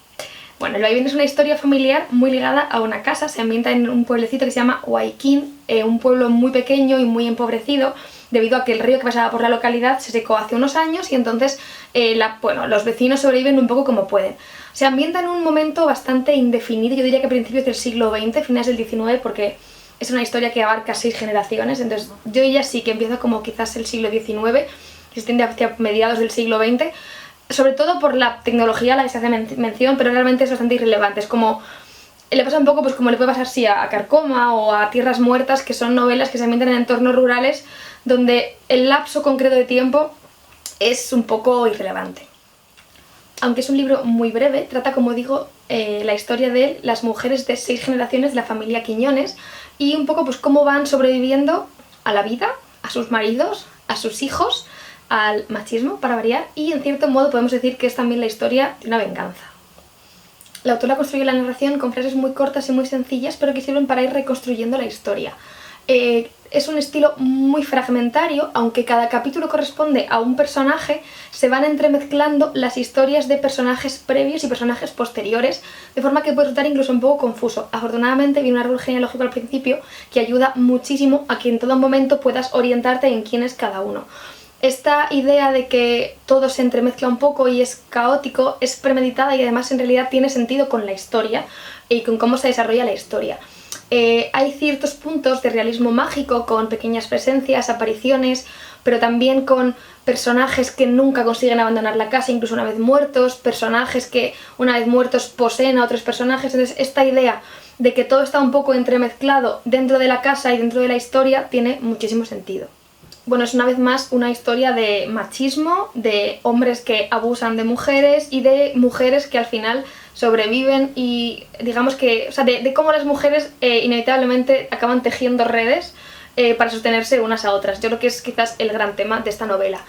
[SPEAKER 1] Bueno, El vaivén es una historia familiar muy ligada a una casa, se ambienta en un pueblecito que se llama Huayquín, un pueblo muy pequeño y muy empobrecido, debido a que el río que pasaba por la localidad se secó hace unos años y entonces los vecinos sobreviven un poco como pueden. Se ambienta en un momento bastante indefinido, yo diría que a principios del siglo XX, finales del XIX, porque es una historia que abarca 6 generaciones, entonces yo ya sí que empieza como quizás el siglo XIX, que se extiende hacia mediados del siglo XX, sobre todo por la tecnología a la que se hace mención, pero realmente es bastante irrelevante. Es como, le pasa un poco pues como le puede pasar sí, a Carcoma o a Tierras Muertas, que son novelas que se ambientan en entornos rurales donde el lapso concreto de tiempo es un poco irrelevante. Aunque es un libro muy breve, trata, como digo, la historia de las mujeres de 6 generaciones de la familia Quiñones y un poco pues cómo van sobreviviendo a la vida, a sus maridos, a sus hijos, al machismo, para variar, y en cierto modo podemos decir que es también la historia de una venganza. La autora construye la narración con frases muy cortas y muy sencillas, pero que sirven para ir reconstruyendo la historia. Es un estilo muy fragmentario, aunque cada capítulo corresponde a un personaje, se van entremezclando las historias de personajes previos y personajes posteriores, de forma que puede resultar incluso un poco confuso. Afortunadamente viene un árbol genealógico al principio que ayuda muchísimo a que en todo momento puedas orientarte en quién es cada uno. Esta idea de que todo se entremezcla un poco y es caótico es premeditada y además en realidad tiene sentido con la historia y con cómo se desarrolla la historia. Hay ciertos puntos de realismo mágico con pequeñas presencias, apariciones, pero también con personajes que nunca consiguen abandonar la casa, incluso una vez muertos, personajes que una vez muertos poseen a otros personajes. Entonces esta idea de que todo está un poco entremezclado dentro de la casa y dentro de la historia tiene muchísimo sentido. Bueno, es una vez más una historia de machismo, de hombres que abusan de mujeres y de mujeres que al final sobreviven y digamos que, o sea, de cómo las mujeres inevitablemente acaban tejiendo redes para sostenerse unas a otras. Yo creo que es quizás el gran tema de esta novela.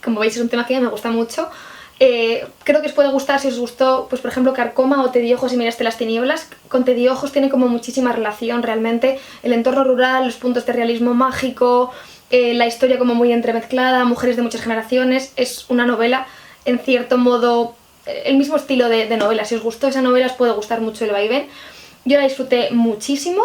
[SPEAKER 1] Como veis es un tema que me gusta mucho. Creo que os puede gustar si os gustó, pues por ejemplo, Carcoma o Tediojos y Miraste las tinieblas. Con Tediojos tiene como muchísima relación realmente el entorno rural, los puntos de realismo mágico, la historia como muy entremezclada, mujeres de muchas generaciones. Es una novela, en cierto modo, el mismo estilo de novela. Si os gustó esa novela os puede gustar mucho El vaivén. Yo la disfruté muchísimo.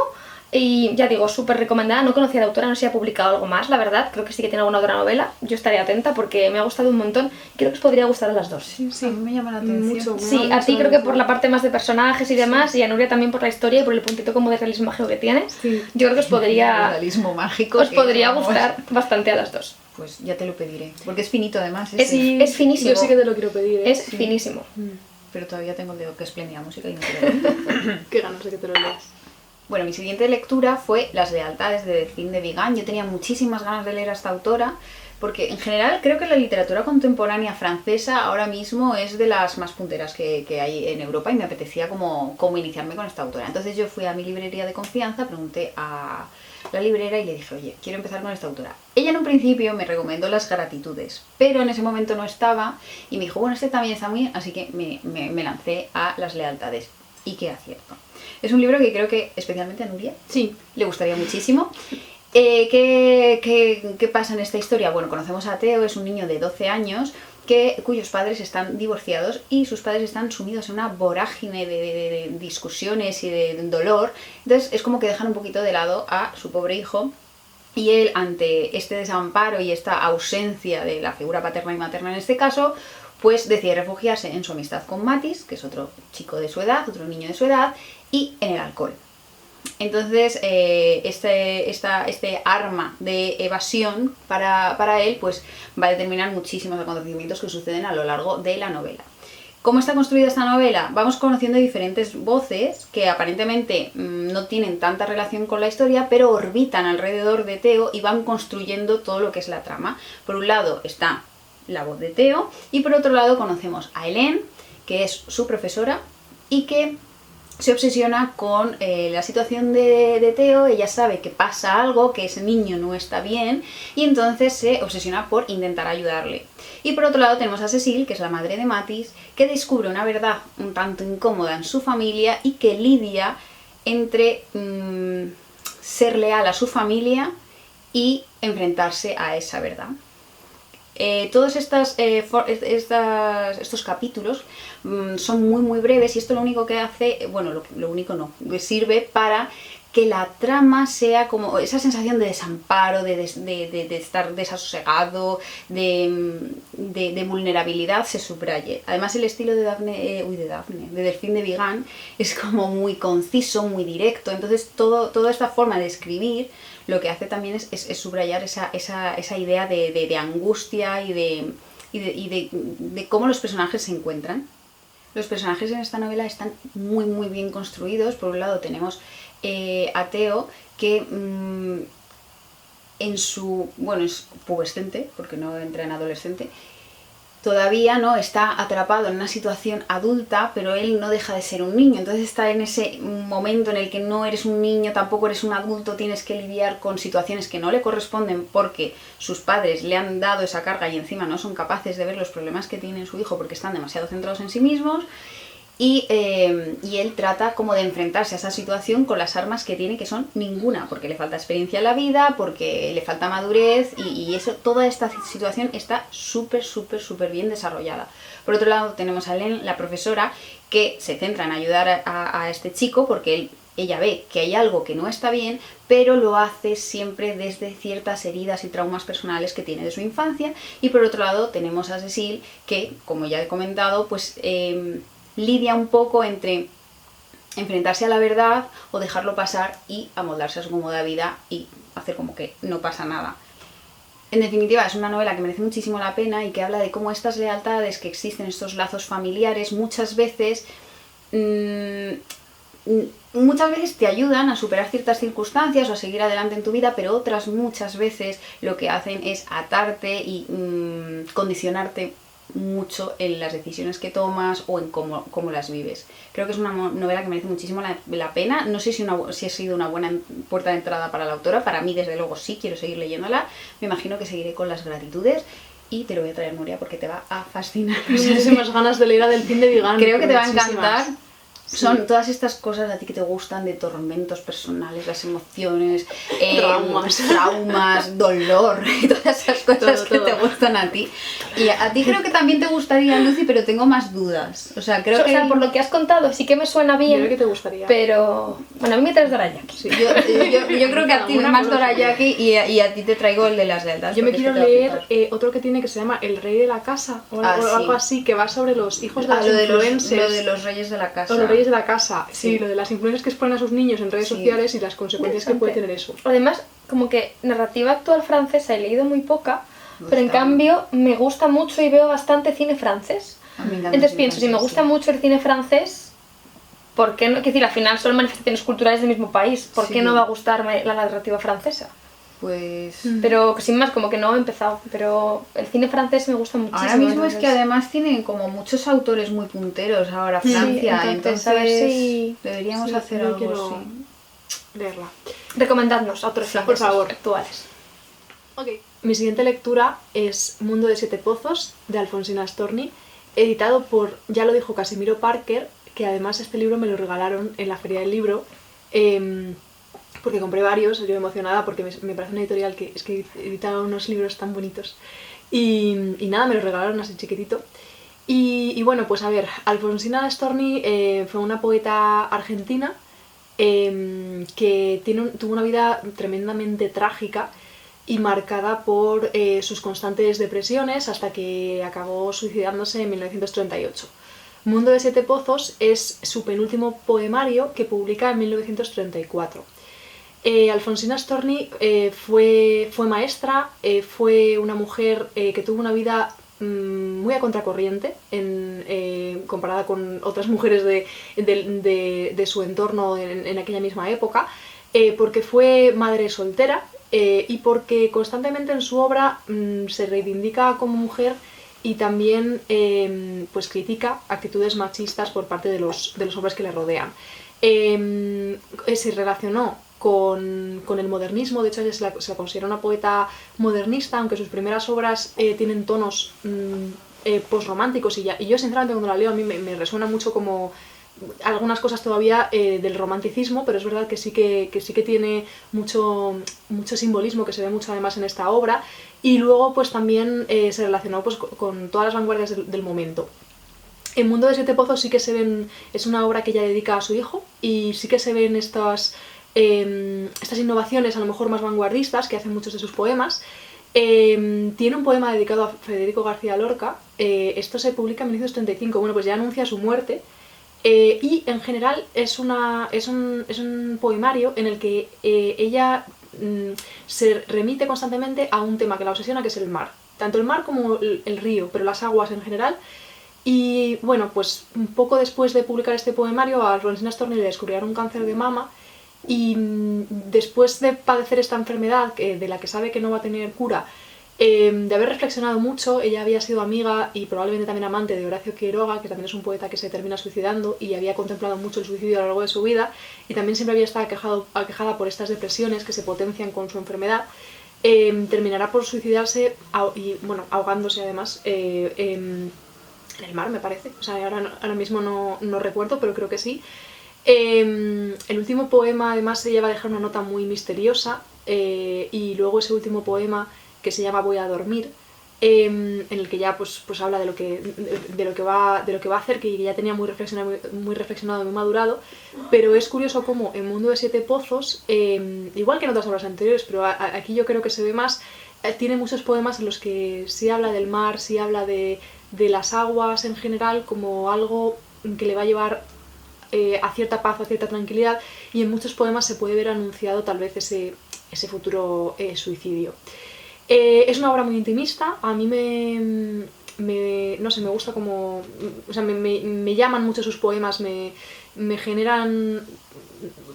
[SPEAKER 1] Y ya digo, súper recomendada. No conocía a la autora, no sé si ha publicado algo más, la verdad. Creo que sí que tiene alguna otra novela. Yo estaré atenta porque me ha gustado un montón. Creo que os podría gustar a las dos.
[SPEAKER 3] Sí, a mí me llama la atención.
[SPEAKER 1] Sí, a ti creo que por la parte más de personajes y demás, y a Nuria también por la historia y por el puntito como de realismo mágico que tiene.
[SPEAKER 3] Sí.
[SPEAKER 1] Yo creo que os podría,
[SPEAKER 3] realismo mágico.
[SPEAKER 1] os podría gustar bastante a las dos.
[SPEAKER 3] Pues ya te lo pediré. Porque es finito además.
[SPEAKER 1] Es finísimo.
[SPEAKER 2] Yo sí que te lo quiero pedir.
[SPEAKER 1] Es finísimo.
[SPEAKER 3] Pero todavía tengo el dedo que espléndida música y no te lo doy.
[SPEAKER 2] Qué ganas de que te lo leas.
[SPEAKER 3] Bueno, mi siguiente lectura fue Las lealtades de Delphine de Vigan. Yo tenía muchísimas ganas de leer a esta autora porque en general creo que la literatura contemporánea francesa ahora mismo es de las más punteras que hay en Europa y me apetecía como iniciarme con esta autora. Entonces yo fui a mi librería de confianza, pregunté a la librera y le dije, oye, quiero empezar con esta autora. Ella en un principio me recomendó Las gratitudes, pero en ese momento no estaba y me dijo, bueno, este también está muy bien, así que me lancé a Las lealtades. Y qué acierto. Es un libro que creo que especialmente a Nuria
[SPEAKER 2] sí
[SPEAKER 3] le gustaría muchísimo. ¿Qué pasa en esta historia? Bueno, conocemos a Theo, es un niño de 12 años cuyos padres están divorciados y sus padres están sumidos en una vorágine de discusiones y de dolor. Entonces es como que dejan un poquito de lado a su pobre hijo y él, ante este desamparo y esta ausencia de la figura paterna y materna en este caso, pues decide refugiarse en su amistad con Matis, que es otro chico de su edad, otro niño de su edad, y en el alcohol. Entonces, este arma de evasión para él pues va a determinar muchísimos acontecimientos que suceden a lo largo de la novela. ¿Cómo está construida esta novela? Vamos conociendo diferentes voces que aparentemente no tienen tanta relación con la historia, pero orbitan alrededor de Theo y van construyendo todo lo que es la trama. Por un lado está la voz de Theo. Y por otro lado conocemos a Hélène, que es su profesora y que se obsesiona con la situación de Theo. Ella sabe que pasa algo, que ese niño no está bien, y entonces se obsesiona por intentar ayudarle. Y por otro lado tenemos a Cécile, que es la madre de Mathis, que descubre una verdad un tanto incómoda en su familia y que lidia entre ser leal a su familia y enfrentarse a esa verdad. Todos estos capítulos son muy breves, y esto lo único que hace, bueno, lo único no, sirve para que la trama sea como esa sensación de desamparo, de estar desasosegado, de vulnerabilidad se subraye. Además el estilo de Delphine de Vigan es como muy conciso, muy directo, entonces toda esta forma de escribir lo que hace también es subrayar esa idea de angustia y de cómo los personajes se encuentran. Los personajes en esta novela están muy bien construidos. Por un lado tenemos a Theo, que en su... bueno, es pubescente, porque no entra en adolescente, todavía no está atrapado en una situación adulta, pero él no deja de ser un niño. Entonces está en ese momento en el que no eres un niño, tampoco eres un adulto, tienes que lidiar con situaciones que no le corresponden porque sus padres le han dado esa carga y encima no son capaces de ver los problemas que tiene su hijo porque están demasiado centrados en sí mismos. Y él trata como de enfrentarse a esa situación con las armas que tiene, que son ninguna, porque le falta experiencia en la vida, porque le falta madurez, y eso, toda esta situación está súper bien desarrollada. Por otro lado tenemos a Hélène, la profesora, que se centra en ayudar a este chico porque ella ve que hay algo que no está bien, pero lo hace siempre desde ciertas heridas y traumas personales que tiene de su infancia. Y por otro lado tenemos a Cécile, que, como ya he comentado, pues lidia un poco entre enfrentarse a la verdad o dejarlo pasar y amoldarse a su cómoda vida y hacer como que no pasa nada. En definitiva, es una novela que merece muchísimo la pena y que habla de cómo estas lealtades que existen, estos lazos familiares, muchas veces te ayudan a superar ciertas circunstancias o a seguir adelante en tu vida, pero otras muchas veces lo que hacen es atarte y condicionarte mucho en las decisiones que tomas o en cómo las vives. Creo que es una novela que merece muchísimo la pena. No sé si ha sido una buena puerta de entrada para la autora. Para mí, desde luego, sí, quiero seguir leyéndola. Me imagino que seguiré con las gratitudes y te lo voy a traer, Nuria, porque te va a fascinar.
[SPEAKER 2] Muchísimas ganas de leer a Delphine de Vigan.
[SPEAKER 3] Creo que te va a encantar. Son todas estas cosas a ti que te gustan, de tormentos personales, las emociones, traumas, dolor y todas esas cosas que te gustan a ti. Y a ti creo que también te gustaría, Lucy, pero tengo más dudas. O sea, creo que
[SPEAKER 1] por lo que has contado sí que me suena bien.
[SPEAKER 2] Yo creo que te gustaría.
[SPEAKER 1] Pero bueno, a mí me traes Dorayaki.
[SPEAKER 3] Sí. Yo creo que a ti más Dorayaki y a ti te traigo el de las lealtades.
[SPEAKER 2] Yo me quiero leer otro que tiene, que se llama El Rey de la Casa o algo así, que va sobre los hijos de los influencers.
[SPEAKER 3] Lo de los reyes de la casa.
[SPEAKER 2] De la casa, sí, lo de las influencias que exponen a sus niños en redes sociales y las consecuencias que puede tener eso.
[SPEAKER 1] Además, como que narrativa actual francesa he leído muy poca, pero en cambio me gusta mucho y veo bastante cine francés. Entonces pienso, si me gusta mucho el cine francés, ¿por qué no? Quiero decir, al final son manifestaciones culturales del mismo país, ¿por qué no va a gustarme la narrativa francesa?
[SPEAKER 3] Pues...
[SPEAKER 1] Pero sin más, como que no he empezado, pero el cine francés me gusta muchísimo.
[SPEAKER 3] Ahora mismo es que además tienen como muchos autores muy punteros ahora Francia, entonces a ver si deberíamos hacer algo así.
[SPEAKER 2] Leerla.
[SPEAKER 1] Recomendadnos otros
[SPEAKER 2] filmes, por favor,
[SPEAKER 1] actuales.
[SPEAKER 2] Okay. Mi siguiente lectura es Mundo de Siete Pozos, de Alfonsina Storni, editado por, ya lo dijo, Casimiro Parker, que además este libro me lo regalaron en la Feria del Libro, porque compré varios, yo emocionada porque me parece una editorial que es que edita unos libros tan bonitos. Y nada, me lo regalaron así chiquitito. Y bueno, pues a ver, Alfonsina Storni fue una poeta argentina que tuvo una vida tremendamente trágica y marcada por sus constantes depresiones hasta que acabó suicidándose en 1938. Mundo de Siete Pozos es su penúltimo poemario que publica en 1934. Alfonsina Storni fue maestra, fue una mujer que tuvo una vida muy a contracorriente comparada con otras mujeres de su entorno en aquella misma época, porque fue madre soltera y porque constantemente en su obra se reivindica como mujer y también pues critica actitudes machistas por parte de los hombres que le rodean. Se relacionó con el modernismo, de hecho ella se la considera una poeta modernista, aunque sus primeras obras tienen tonos postrománticos y yo sinceramente cuando la leo a mí me resuena mucho como algunas cosas todavía del romanticismo, pero es verdad que sí que tiene mucho simbolismo, que se ve mucho además en esta obra, y luego pues también se relacionó pues con todas las vanguardias del momento. El mundo de Siete Pozos sí que se ven, es una obra que ella dedica a su hijo, y sí que se ven estas innovaciones a lo mejor más vanguardistas que hacen muchos de sus poemas. Tiene un poema dedicado a Federico García Lorca, esto se publica en 1935, bueno pues ya anuncia su muerte, y en general es un poemario en el que ella se remite constantemente a un tema que la obsesiona, que es el mar, tanto el mar como el río, pero las aguas en general. Y bueno, pues un poco después de publicar este poemario a Alfonsina Storni le descubrieron un cáncer de mama, y después de padecer esta enfermedad de la que sabe que no va a tener cura, de haber reflexionado mucho, ella había sido amiga y probablemente también amante de Horacio Quiroga, que también es un poeta que se termina suicidando, y había contemplado mucho el suicidio a lo largo de su vida, y también siempre había estado aquejada por estas depresiones que se potencian con su enfermedad. Terminará por suicidarse ahogándose además en el mar, me parece. O sea, ahora mismo no recuerdo, pero creo que sí. El último poema además ella va a dejar una nota muy misteriosa, y luego ese último poema que se llama Voy a dormir, en el que ya pues habla de lo que va a hacer, que ya tenía muy reflexionado, muy madurado. Pero es curioso cómo en Mundo de Siete Pozos, igual que en otras obras anteriores, pero aquí yo creo que se ve más, tiene muchos poemas en los que sí habla del mar, sí habla de las aguas en general como algo que le va a llevar a cierta paz, a cierta tranquilidad, y en muchos poemas se puede ver anunciado tal vez ese futuro suicidio. Es una obra muy intimista, a mí no sé, me gusta como, o sea, me llaman mucho sus poemas, me generan,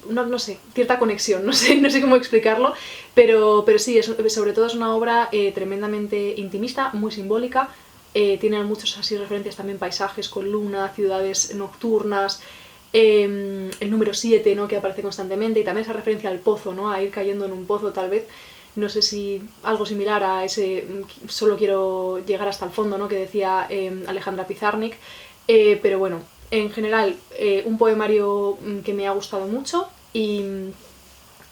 [SPEAKER 2] no sé, cierta conexión, no sé cómo explicarlo, pero sí, sobre todo es una obra tremendamente intimista, muy simbólica, tiene muchos así referencias también, paisajes con luna, ciudades nocturnas, el número 7, ¿no?, que aparece constantemente, y también esa referencia al pozo, ¿no?, a ir cayendo en un pozo tal vez. No sé si algo similar a ese solo quiero llegar hasta el fondo, ¿no?, que decía Alejandra Pizarnik, pero bueno, en general un poemario que me ha gustado mucho, y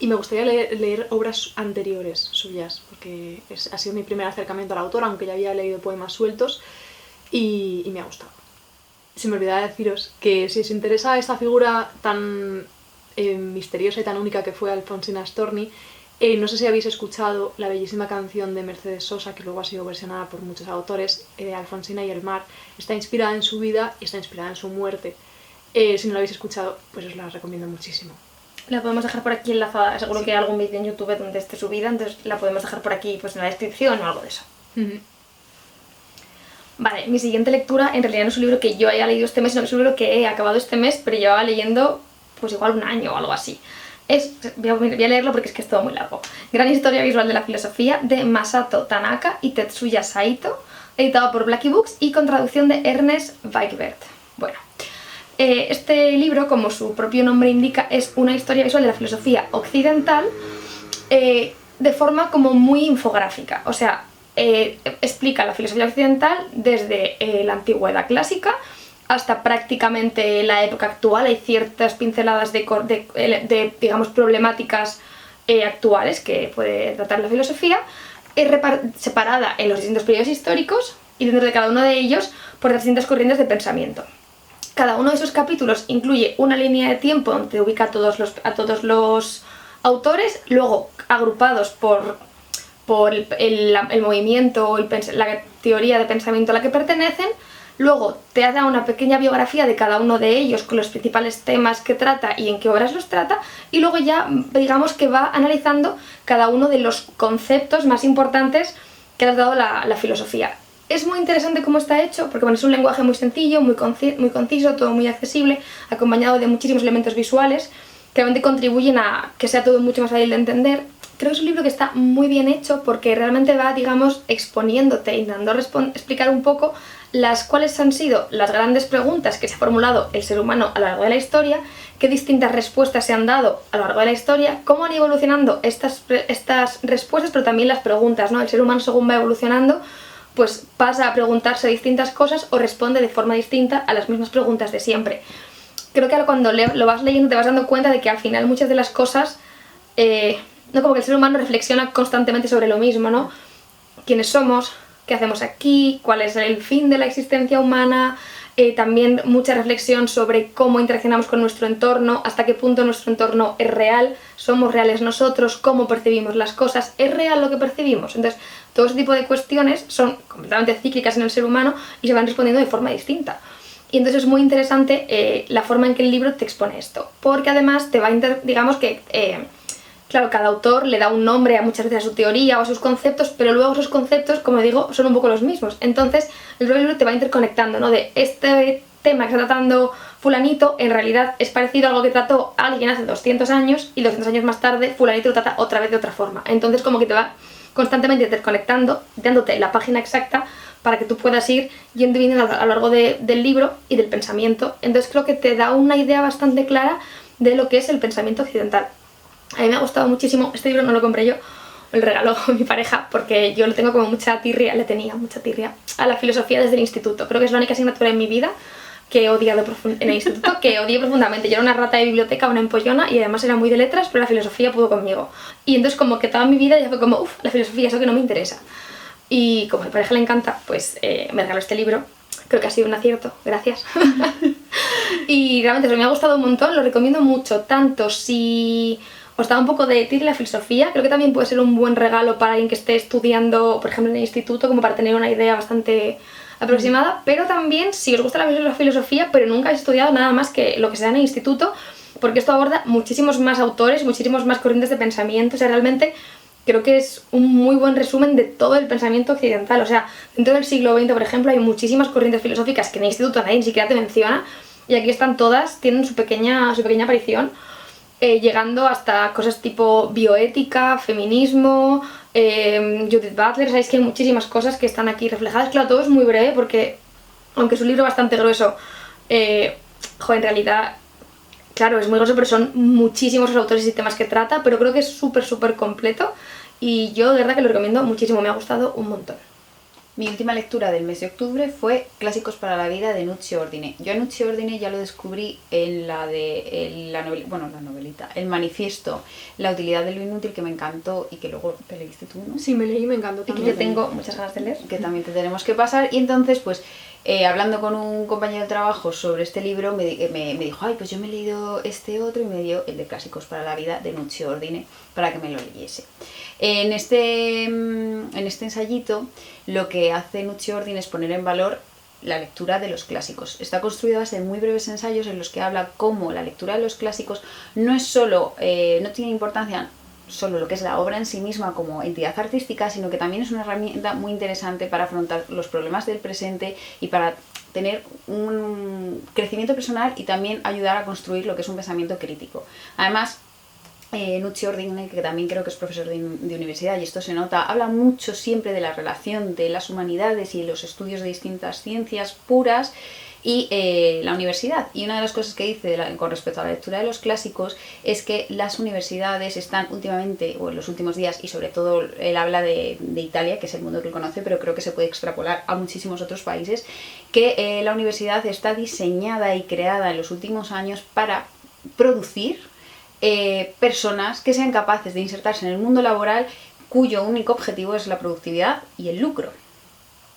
[SPEAKER 2] me gustaría leer obras anteriores suyas, porque ha sido mi primer acercamiento a la autora, aunque ya había leído poemas sueltos, y me ha gustado. Se me olvidaba deciros que si os interesa esta figura tan misteriosa y tan única que fue Alfonsina Storni, no sé si habéis escuchado la bellísima canción de Mercedes Sosa, que luego ha sido versionada por muchos autores, Alfonsina y el mar. Está inspirada en su vida y está inspirada en su muerte. Si no la habéis escuchado, pues os la recomiendo muchísimo.
[SPEAKER 1] La podemos dejar por aquí enlazada, seguro que hay algún vídeo en YouTube donde esté subida, entonces la podemos dejar por aquí pues en la descripción o algo de eso. Vale, mi siguiente lectura en realidad no es un libro que yo haya leído este mes, sino que es un libro que he acabado este mes, pero llevaba leyendo pues igual un año o algo así. Voy a leerlo porque es que es todo muy largo. Gran historia visual de la filosofía, de Masato Tanaka y Tetsuya Saito, editado por Blackie Books y con traducción de Ernest Weigbert. Bueno, este libro, como su propio nombre indica, es una historia visual de la filosofía occidental de forma como muy infográfica. O sea, explica la filosofía occidental desde la antigüedad clásica hasta prácticamente la época actual. Hay ciertas pinceladas de digamos, problemáticas actuales que puede tratar la filosofía, separada en los distintos periodos históricos y dentro de cada uno de ellos por las distintas corrientes de pensamiento. Cada uno de esos capítulos incluye una línea de tiempo donde te ubica a todos los autores, luego agrupados por el movimiento o la teoría de pensamiento a la que pertenecen. Luego te da una pequeña biografía de cada uno de ellos con los principales temas que trata y en qué obras los trata, y luego ya digamos que va analizando cada uno de los conceptos más importantes que ha dado la filosofía. Es muy interesante cómo está hecho, porque bueno, es un lenguaje muy sencillo, muy conciso, todo muy accesible, acompañado de muchísimos elementos visuales que realmente contribuyen a que sea todo mucho más fácil de entender. creo que es un libro que está muy bien hecho porque realmente va, digamos, exponiéndote, intentando explicar un poco cuáles han sido las grandes preguntas que se ha formulado el ser humano a lo largo de la historia, qué distintas respuestas se han dado a lo largo de la historia, cómo han ido evolucionando estas respuestas, pero también las preguntas, ¿no? El ser humano, según va evolucionando, pues pasa a preguntarse distintas cosas o responde de forma distinta a las mismas preguntas de siempre. Creo que ahora cuando lo vas leyendo te vas dando cuenta de que al final muchas de las cosas, no, como que el ser humano reflexiona constantemente sobre lo mismo, ¿no? ¿Quiénes somos? ¿Qué hacemos aquí? ¿Cuál es el fin de la existencia humana? También mucha reflexión sobre cómo interaccionamos con nuestro entorno, hasta qué punto nuestro entorno es real, somos reales nosotros, cómo percibimos las cosas, ¿es real lo que percibimos? Entonces, todo ese tipo de cuestiones son completamente cíclicas en el ser humano y se van respondiendo de forma distinta. Y entonces es muy interesante la forma en que el libro te expone esto, porque además te va a digamos que, claro, cada autor le da un nombre a muchas veces a su teoría o a sus conceptos, pero luego esos conceptos, como digo, son un poco los mismos. Entonces el propio libro te va interconectando, ¿no? De este tema que está tratando fulanito, en realidad es parecido a algo que trató alguien hace 200 años y 200 años más tarde fulanito lo trata otra vez de otra forma. Entonces como que te va constantemente interconectando, dándote la página exacta para que tú puedas ir yendo y viniendo a lo largo del libro y del pensamiento. Entonces creo que te da una idea bastante clara de lo que es el pensamiento occidental. A mí me ha gustado muchísimo, este libro no lo compré yo, me lo regaló mi pareja porque yo le tengo como mucha tirria, le tenía mucha tirria a la filosofía desde el instituto. Creo que es la única asignatura en mi vida que he odiado en el instituto, que odié profundamente. Yo era una rata de biblioteca, una empollona y además era muy de letras, pero la filosofía pudo conmigo. Y entonces como que toda mi vida ya fue como, uff, la filosofía, eso que no me interesa. Y como a mi pareja le encanta, pues me regaló este libro. Creo que ha sido un acierto, gracias. Y realmente eso me ha gustado un montón, lo recomiendo mucho, tanto si os da un poco de tir la filosofía, creo que también puede ser un buen regalo para alguien que esté estudiando, por ejemplo, en el instituto, como para tener una idea bastante aproximada, pero también si os gusta la filosofía, pero nunca habéis estudiado nada más que lo que se da en el instituto, porque esto aborda muchísimos más autores, muchísimos más corrientes de pensamiento, o sea, realmente creo que es un muy buen resumen de todo el pensamiento occidental, o sea, dentro del siglo XX, por ejemplo, hay muchísimas corrientes filosóficas que en el instituto nadie ni siquiera te menciona, y aquí están todas, tienen su pequeña aparición, llegando hasta cosas tipo bioética, feminismo, Judith Butler, sabéis que hay muchísimas cosas que están aquí reflejadas. Claro, todo es muy breve porque, aunque es un libro bastante grueso, en realidad, claro, es muy grueso, pero son muchísimos los autores y temas que trata, pero creo que es súper completo y yo de verdad que lo recomiendo muchísimo, me ha gustado un montón.
[SPEAKER 3] Mi última lectura del mes de octubre fue Clásicos para la vida de Nuccio Ordine. Yo a Nuccio Ordine ya lo descubrí en la novelita, el manifiesto, La utilidad de lo inútil, que me encantó y que luego te leíste tú, ¿no?
[SPEAKER 2] Sí, me leí y me encantó también.
[SPEAKER 1] Y que yo tengo muchas ganas de leer.
[SPEAKER 3] Que también te tenemos que pasar. Y entonces, pues, hablando con un compañero de trabajo sobre este libro, me dijo, ay, pues yo me he leído este otro y me dio el de Clásicos para la vida de Nuccio Ordine para que me lo leyese. En este ensayito lo que hace Nuccio Ordine es poner en valor la lectura de los clásicos. Está construida a base de muy breves ensayos en los que habla cómo la lectura de los clásicos no es solo, no tiene importancia solo lo que es la obra en sí misma como entidad artística, sino que también es una herramienta muy interesante para afrontar los problemas del presente y para tener un crecimiento personal y también ayudar a construir lo que es un pensamiento crítico. Además, Nuccio Ordine, que también creo que es profesor de universidad, y esto se nota, habla mucho siempre de la relación de las humanidades y los estudios de distintas ciencias puras y la universidad. Y una de las cosas que dice con respecto a la lectura de los clásicos es que las universidades están últimamente, o en los últimos días, y sobre todo él habla de Italia, que es el mundo que él conoce, pero creo que se puede extrapolar a muchísimos otros países, que la universidad está diseñada y creada en los últimos años para producir personas que sean capaces de insertarse en el mundo laboral cuyo único objetivo es la productividad y el lucro.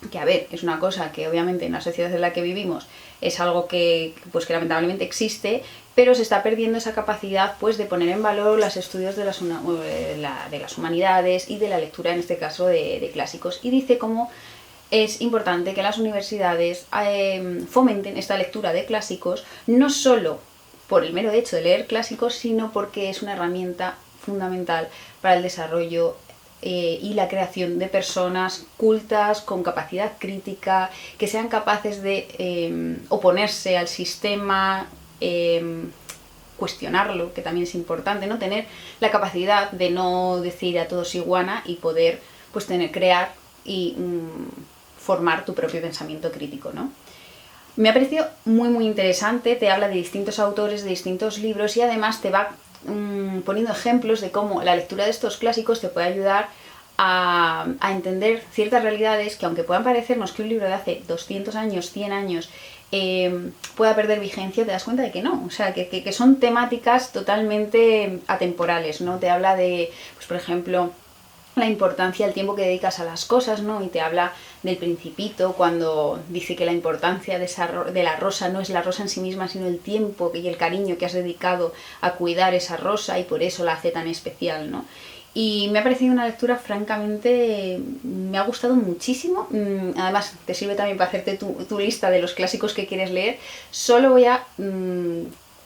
[SPEAKER 3] Que a ver, es una cosa que obviamente en la sociedad en la que vivimos es algo que lamentablemente existe, pero se está perdiendo esa capacidad pues de poner en valor los estudios de las humanidades y de la lectura, en este caso de clásicos. Y dice cómo es importante que las universidades fomenten esta lectura de clásicos, no solo por el mero hecho de leer clásicos, sino porque es una herramienta fundamental para el desarrollo y la creación de personas cultas, con capacidad crítica, que sean capaces de oponerse al sistema, cuestionarlo, que también es importante, ¿no? Tener la capacidad de no decir a todos iguana y poder pues crear y formar tu propio pensamiento crítico, ¿no? Me ha parecido muy interesante, te habla de distintos autores, de distintos libros y además te va poniendo ejemplos de cómo la lectura de estos clásicos te puede ayudar a entender ciertas realidades que, aunque puedan parecernos que un libro de hace 200 años, 100 años pueda perder vigencia, te das cuenta de que no, o sea, que son temáticas totalmente atemporales, ¿no? Te habla de, pues por ejemplo, la importancia, el tiempo que dedicas a las cosas, ¿no? Y te habla del Principito cuando dice que la importancia de la rosa no es la rosa en sí misma, sino el tiempo y el cariño que has dedicado a cuidar esa rosa y por eso la hace tan especial, ¿no? Y me ha parecido una lectura francamente, me ha gustado muchísimo. Además te sirve también para hacerte tu lista de los clásicos que quieres leer. Solo voy a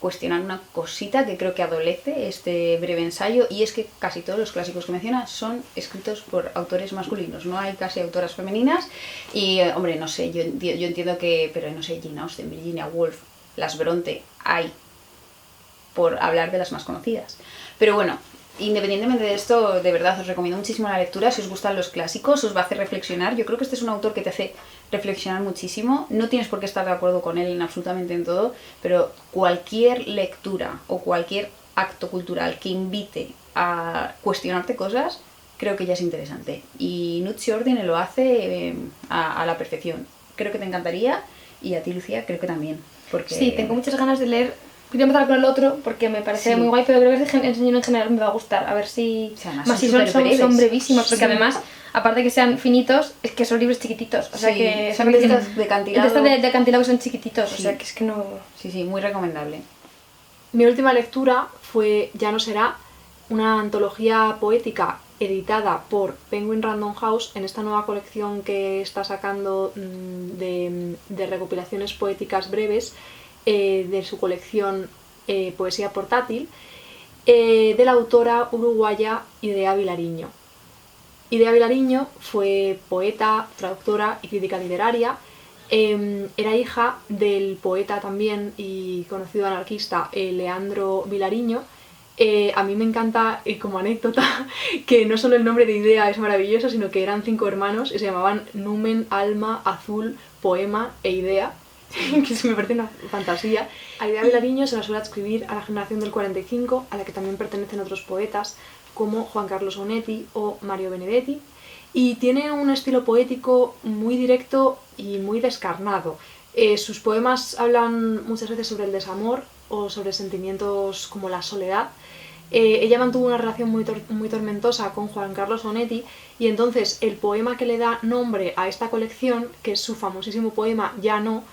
[SPEAKER 3] cuestionar una cosita que creo que adolece este breve ensayo, y es que casi todos los clásicos que menciona son escritos por autores masculinos, no hay casi autoras femeninas. Y hombre, no sé, yo entiendo que, pero no sé, Jane Austen, Virginia Woolf, las Bronte, hay, por hablar de las más conocidas. Pero bueno, independientemente de esto, de verdad os recomiendo muchísimo la lectura. Si os gustan los clásicos, os va a hacer reflexionar. Yo creo que este es un autor que te hace reflexionar muchísimo. No tienes por qué estar de acuerdo con él en absolutamente en todo, pero cualquier lectura o cualquier acto cultural que invite a cuestionarte cosas, creo que ya es interesante. Y Knut Sjödin lo hace a la perfección. Creo que te encantaría, y a ti, Lucía, creo que también. Porque...
[SPEAKER 1] Sí, tengo muchas ganas de leer. Quería empezar con el otro porque me parece muy guay, pero creo que el señor en general me va a gustar. A ver si...
[SPEAKER 3] O sea,
[SPEAKER 1] más si son brevísimos, porque
[SPEAKER 3] Sí.
[SPEAKER 1] además, aparte de que sean finitos, es que son libros chiquititos. O sea
[SPEAKER 3] Sí,
[SPEAKER 1] que...
[SPEAKER 3] son de estos de acantilado.
[SPEAKER 1] De acantilado que son chiquititos,
[SPEAKER 3] Sí.
[SPEAKER 1] o sea que es que no...
[SPEAKER 3] Sí, muy recomendable.
[SPEAKER 2] Mi última lectura fue Ya no será, una antología poética editada por Penguin Random House en esta nueva colección que está sacando de recopilaciones poéticas breves de su colección Poesía Portátil, de la autora uruguaya Idea Vilariño. Idea Vilariño fue poeta, traductora y crítica literaria. Era hija del poeta también y conocido anarquista Leandro Vilariño. A mí me encanta, como anécdota, que no solo el nombre de Idea es maravilloso, sino que eran 5 hermanos y se llamaban Numen, Alma, Azul, Poema e Idea, que se me parece una fantasía. A Idea Vilariño se la suele adscribir a la generación del 45, a la que también pertenecen otros poetas como Juan Carlos Onetti o Mario Benedetti, y tiene un estilo poético muy directo y muy descarnado. Sus poemas hablan muchas veces sobre el desamor o sobre sentimientos como la soledad. Ella mantuvo una relación muy tormentosa con Juan Carlos Onetti, y entonces el poema que le da nombre a esta colección, que es su famosísimo poema Ya no,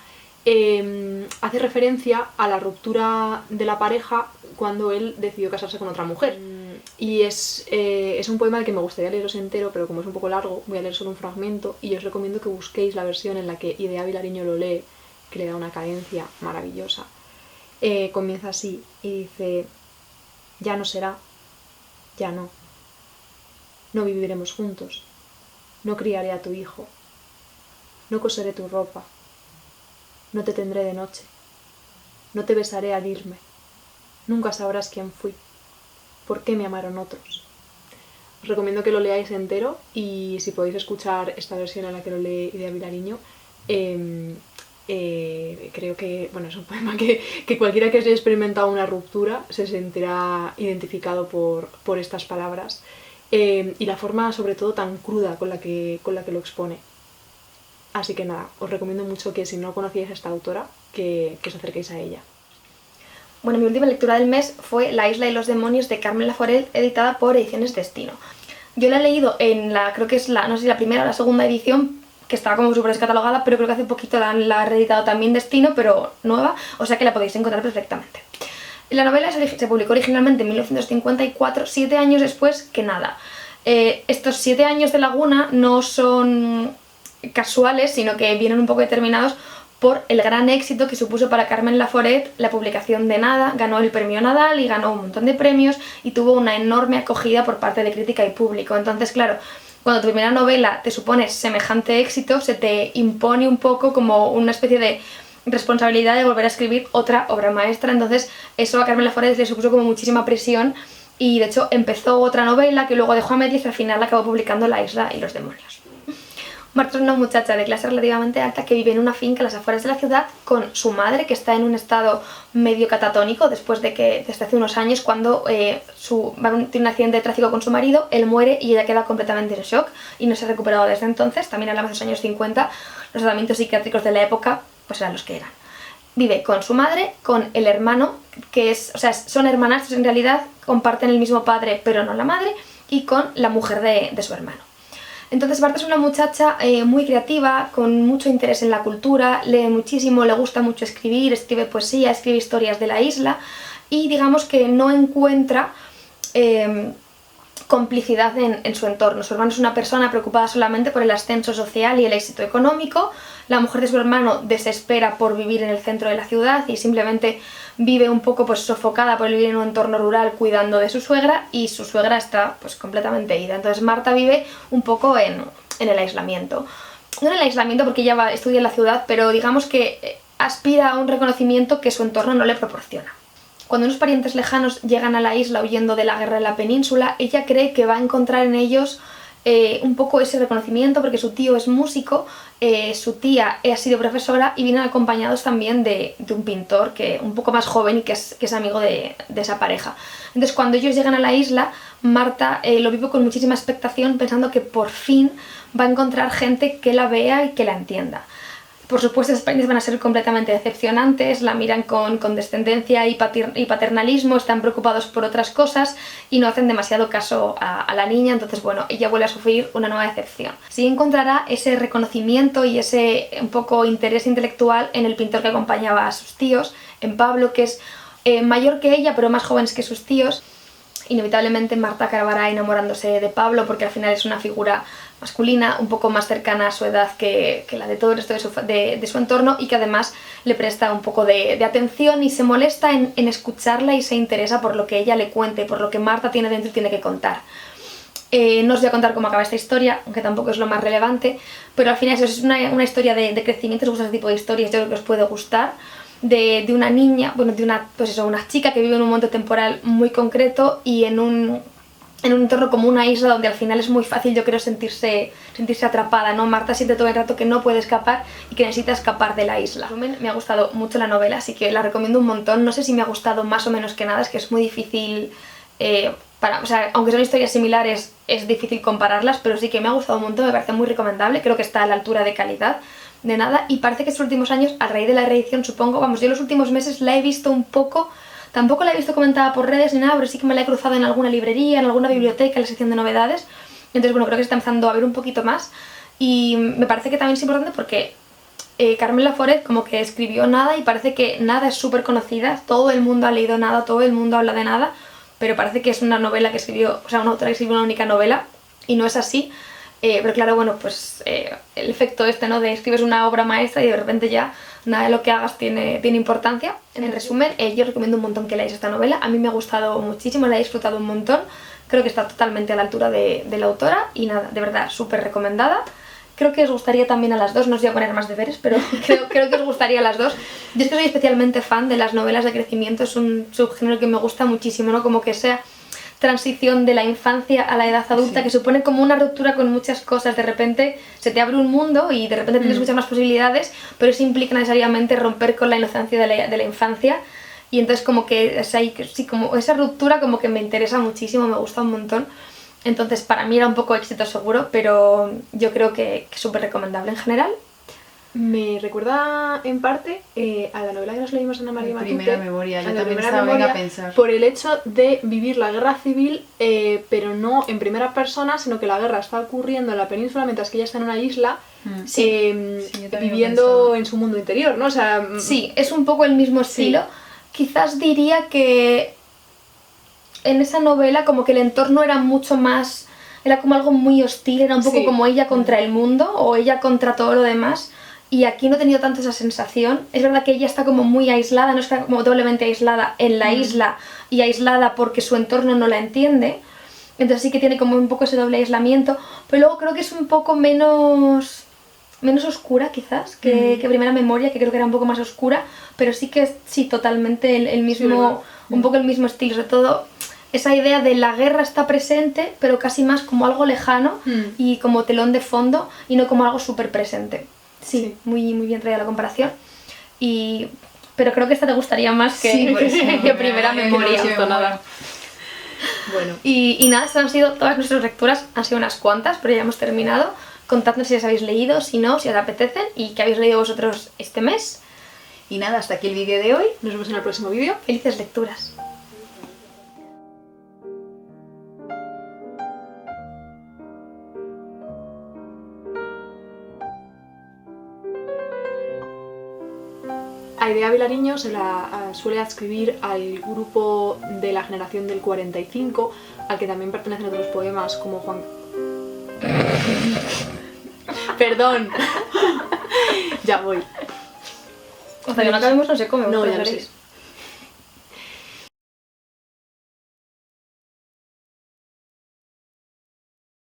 [SPEAKER 2] hace referencia a la ruptura de la pareja cuando él decidió casarse con otra mujer. Y es un poema del que me gustaría leeros entero, pero como es un poco largo, voy a leer solo un fragmento, y os recomiendo que busquéis la versión en la que Idea Vilariño lo lee, que le da una cadencia maravillosa. Comienza así y dice: ya no será, ya no. No viviremos juntos, no criaré a tu hijo, no coseré tu ropa, no te tendré de noche, no te besaré al irme, nunca sabrás quién fui, por qué me amaron otros. Os recomiendo que lo leáis entero, y si podéis escuchar esta versión en la que lo lee Idea Vilariño, creo que es un poema que cualquiera que haya experimentado una ruptura se sentirá identificado por estas palabras, y la forma sobre todo tan cruda con la que lo expone. Así que nada, os recomiendo mucho que si no conocíais a esta autora, que os acerquéis a ella.
[SPEAKER 1] Bueno, mi última lectura del mes fue La isla y los demonios de Carmen Laforet, editada por Ediciones Destino. Yo la he leído en creo que es no sé si la primera o la segunda edición, que estaba como súper descatalogada, pero creo que hace poquito la ha reeditado también Destino, pero nueva, o sea que la podéis encontrar perfectamente. La novela se publicó originalmente en 1954, 7 años después que nada. Estos 7 años de Laguna no son casuales, sino que vienen un poco determinados por el gran éxito que supuso para Carmen Laforet la publicación de Nada. Ganó el premio Nadal y ganó un montón de premios y tuvo una enorme acogida por parte de crítica y público. Entonces, claro, cuando tu primera novela te supone semejante éxito, se te impone un poco como una especie de responsabilidad de volver a escribir otra obra maestra. Entonces eso a Carmen Laforet le supuso como muchísima presión y de hecho empezó otra novela que luego dejó a medias y al final acabó publicando La isla y los demonios. Marta es una muchacha de clase relativamente alta que vive en una finca a las afueras de la ciudad con su madre, que está en un estado medio catatónico después de que, desde hace unos años, cuando tiene un accidente de tráfico con su marido, él muere y ella queda completamente en shock y no se ha recuperado desde entonces. También hablamos de los años 50, los tratamientos psiquiátricos de la época pues eran los que eran. Vive con su madre, con el hermano, que es, o sea, son hermanastros en realidad, comparten el mismo padre pero no la madre, y con la mujer de su hermano. Entonces Marta es una muchacha muy creativa, con mucho interés en la cultura, lee muchísimo, le gusta mucho escribir, escribe poesía, escribe historias de la isla y digamos que no encuentra complicidad en su entorno. Su hermano es una persona preocupada solamente por el ascenso social y el éxito económico. La mujer de su hermano desespera por vivir en el centro de la ciudad y simplemente vive un poco pues sofocada por vivir en un entorno rural cuidando de su suegra, y su suegra está pues completamente ida. Entonces Marta vive un poco en el aislamiento. No en el aislamiento porque ella estudia en la ciudad, pero digamos que aspira a un reconocimiento que su entorno no le proporciona. Cuando unos parientes lejanos llegan a la isla huyendo de la guerra en la península, ella cree que va a encontrar en ellos un poco ese reconocimiento porque su tío es músico, su tía ha sido profesora y vienen acompañados también de un pintor que un poco más joven y que es amigo de esa pareja. Entonces cuando ellos llegan a la isla, Marta lo vive con muchísima expectación pensando que por fin va a encontrar gente que la vea y que la entienda. Por supuesto, esas parientes van a ser completamente decepcionantes, la miran con condescendencia y paternalismo, están preocupados por otras cosas y no hacen demasiado caso a la niña. Entonces, bueno, ella vuelve a sufrir una nueva decepción. Sí encontrará ese reconocimiento y ese un poco interés intelectual en el pintor que acompañaba a sus tíos, en Pablo, que es mayor que ella, pero más joven que sus tíos. Inevitablemente Marta acabará enamorándose de Pablo porque al final es una figura masculina, un poco más cercana a su edad que la de todo el resto de su entorno, y que además le presta un poco de atención y se molesta en escucharla y se interesa por lo que ella le cuente, por lo que Marta tiene dentro y tiene que contar. No os voy a contar cómo acaba esta historia, aunque tampoco es lo más relevante, pero al final es una historia de crecimiento. Si os gusta ese tipo de historias, yo creo que os puede gustar. De una niña, bueno, una chica que vive en un momento temporal muy concreto y en un entorno como una isla donde al final es muy fácil, yo creo, sentirse atrapada, ¿no? Marta siente todo el rato que no puede escapar y que necesita escapar de la isla. Me ha gustado mucho la novela, así que la recomiendo un montón. No sé si me ha gustado más o menos que nada, es que es muy difícil, o sea, aunque son historias similares, es difícil compararlas, pero sí que me ha gustado un montón, me parece muy recomendable, creo que está a la altura de calidad. De nada, y parece que estos últimos años, a raíz de la reedición, supongo, vamos, yo los últimos meses la he visto un poco, tampoco la he visto comentada por redes ni nada, pero sí que me la he cruzado en alguna librería, en alguna biblioteca, en la sección de novedades. Entonces, bueno, creo que se está empezando a ver un poquito más, y me parece que también es importante porque Carmen Laforet como que escribió Nada y parece que Nada es súper conocida, todo el mundo ha leído Nada, todo el mundo habla de Nada, pero parece que es una novela que escribió, o sea, una autora que escribió una única novela, y no es así. Pero claro, bueno, pues el efecto ¿no? De escribes una obra maestra y de repente ya nada de lo que hagas tiene importancia. En resumen, yo recomiendo un montón que leáis esta novela. A mí me ha gustado muchísimo, la he disfrutado un montón. Creo que está totalmente a la altura de la autora y nada, de verdad, súper recomendada. Creo que os gustaría también a las dos, no os voy a poner más deberes, pero creo que os gustaría a las dos. Yo es que soy especialmente fan de las novelas de crecimiento, es un subgénero que me gusta muchísimo, ¿no? Como que sea transición de la infancia a la edad adulta, sí, que supone como una ruptura con muchas cosas. De repente se te abre un mundo y de repente tienes muchas más posibilidades, pero eso implica necesariamente romper con la inocencia de la infancia, y entonces como que sí, como esa ruptura como que me interesa muchísimo, me gusta un montón. Entonces para mí era un poco éxito seguro, pero yo creo que es súper recomendable en general.
[SPEAKER 2] Me recuerda en parte a la novela que nos leímos Ana María Matute.
[SPEAKER 3] Primera memoria, yo también estaba bien a pensar.
[SPEAKER 2] Por el hecho de vivir la guerra civil, pero no en primera persona, sino que la guerra está ocurriendo en la península mientras que ella está en una isla, viviendo en su mundo interior, ¿no? O sea,
[SPEAKER 1] sí, es un poco el mismo estilo. Sí. Quizás diría que en esa novela como que el entorno era mucho más, era como algo muy hostil, era un poco como ella contra el mundo o ella contra todo lo demás. Y aquí no he tenido tanto esa sensación. Es verdad que ella está como muy aislada, no está como doblemente aislada en la isla y aislada porque su entorno no la entiende. Entonces sí que tiene como un poco ese doble aislamiento. Pero luego creo que es un poco menos menos oscura quizás que Primera Memoria, que creo que era un poco más oscura, pero sí que sí, totalmente el mismo, un poco el mismo estilo, sobre todo esa idea de la guerra está presente, pero casi más como algo lejano y como telón de fondo y no como algo súper presente. Sí, muy, muy bien traída la comparación. Pero creo que esta te gustaría más que Primera Memoria.
[SPEAKER 2] No me gustó nada. Bueno.
[SPEAKER 1] Y nada, estas han sido todas nuestras lecturas, han sido unas cuantas, pero ya hemos terminado. Contadnos si las habéis leído, si no, si os apetecen y qué habéis leído vosotros este mes.
[SPEAKER 3] Y nada, hasta aquí el vídeo de hoy.
[SPEAKER 2] Nos vemos en el próximo vídeo.
[SPEAKER 1] Felices lecturas.
[SPEAKER 2] Aidea Vilariño se la suele adscribir al grupo de la generación del 45, al que también pertenecen otros poemas como Juan... Perdón. Ya voy.
[SPEAKER 1] Hasta que no acabemos no se come,
[SPEAKER 2] No,
[SPEAKER 1] vosotros
[SPEAKER 2] ya lo sé.
[SPEAKER 1] veréis.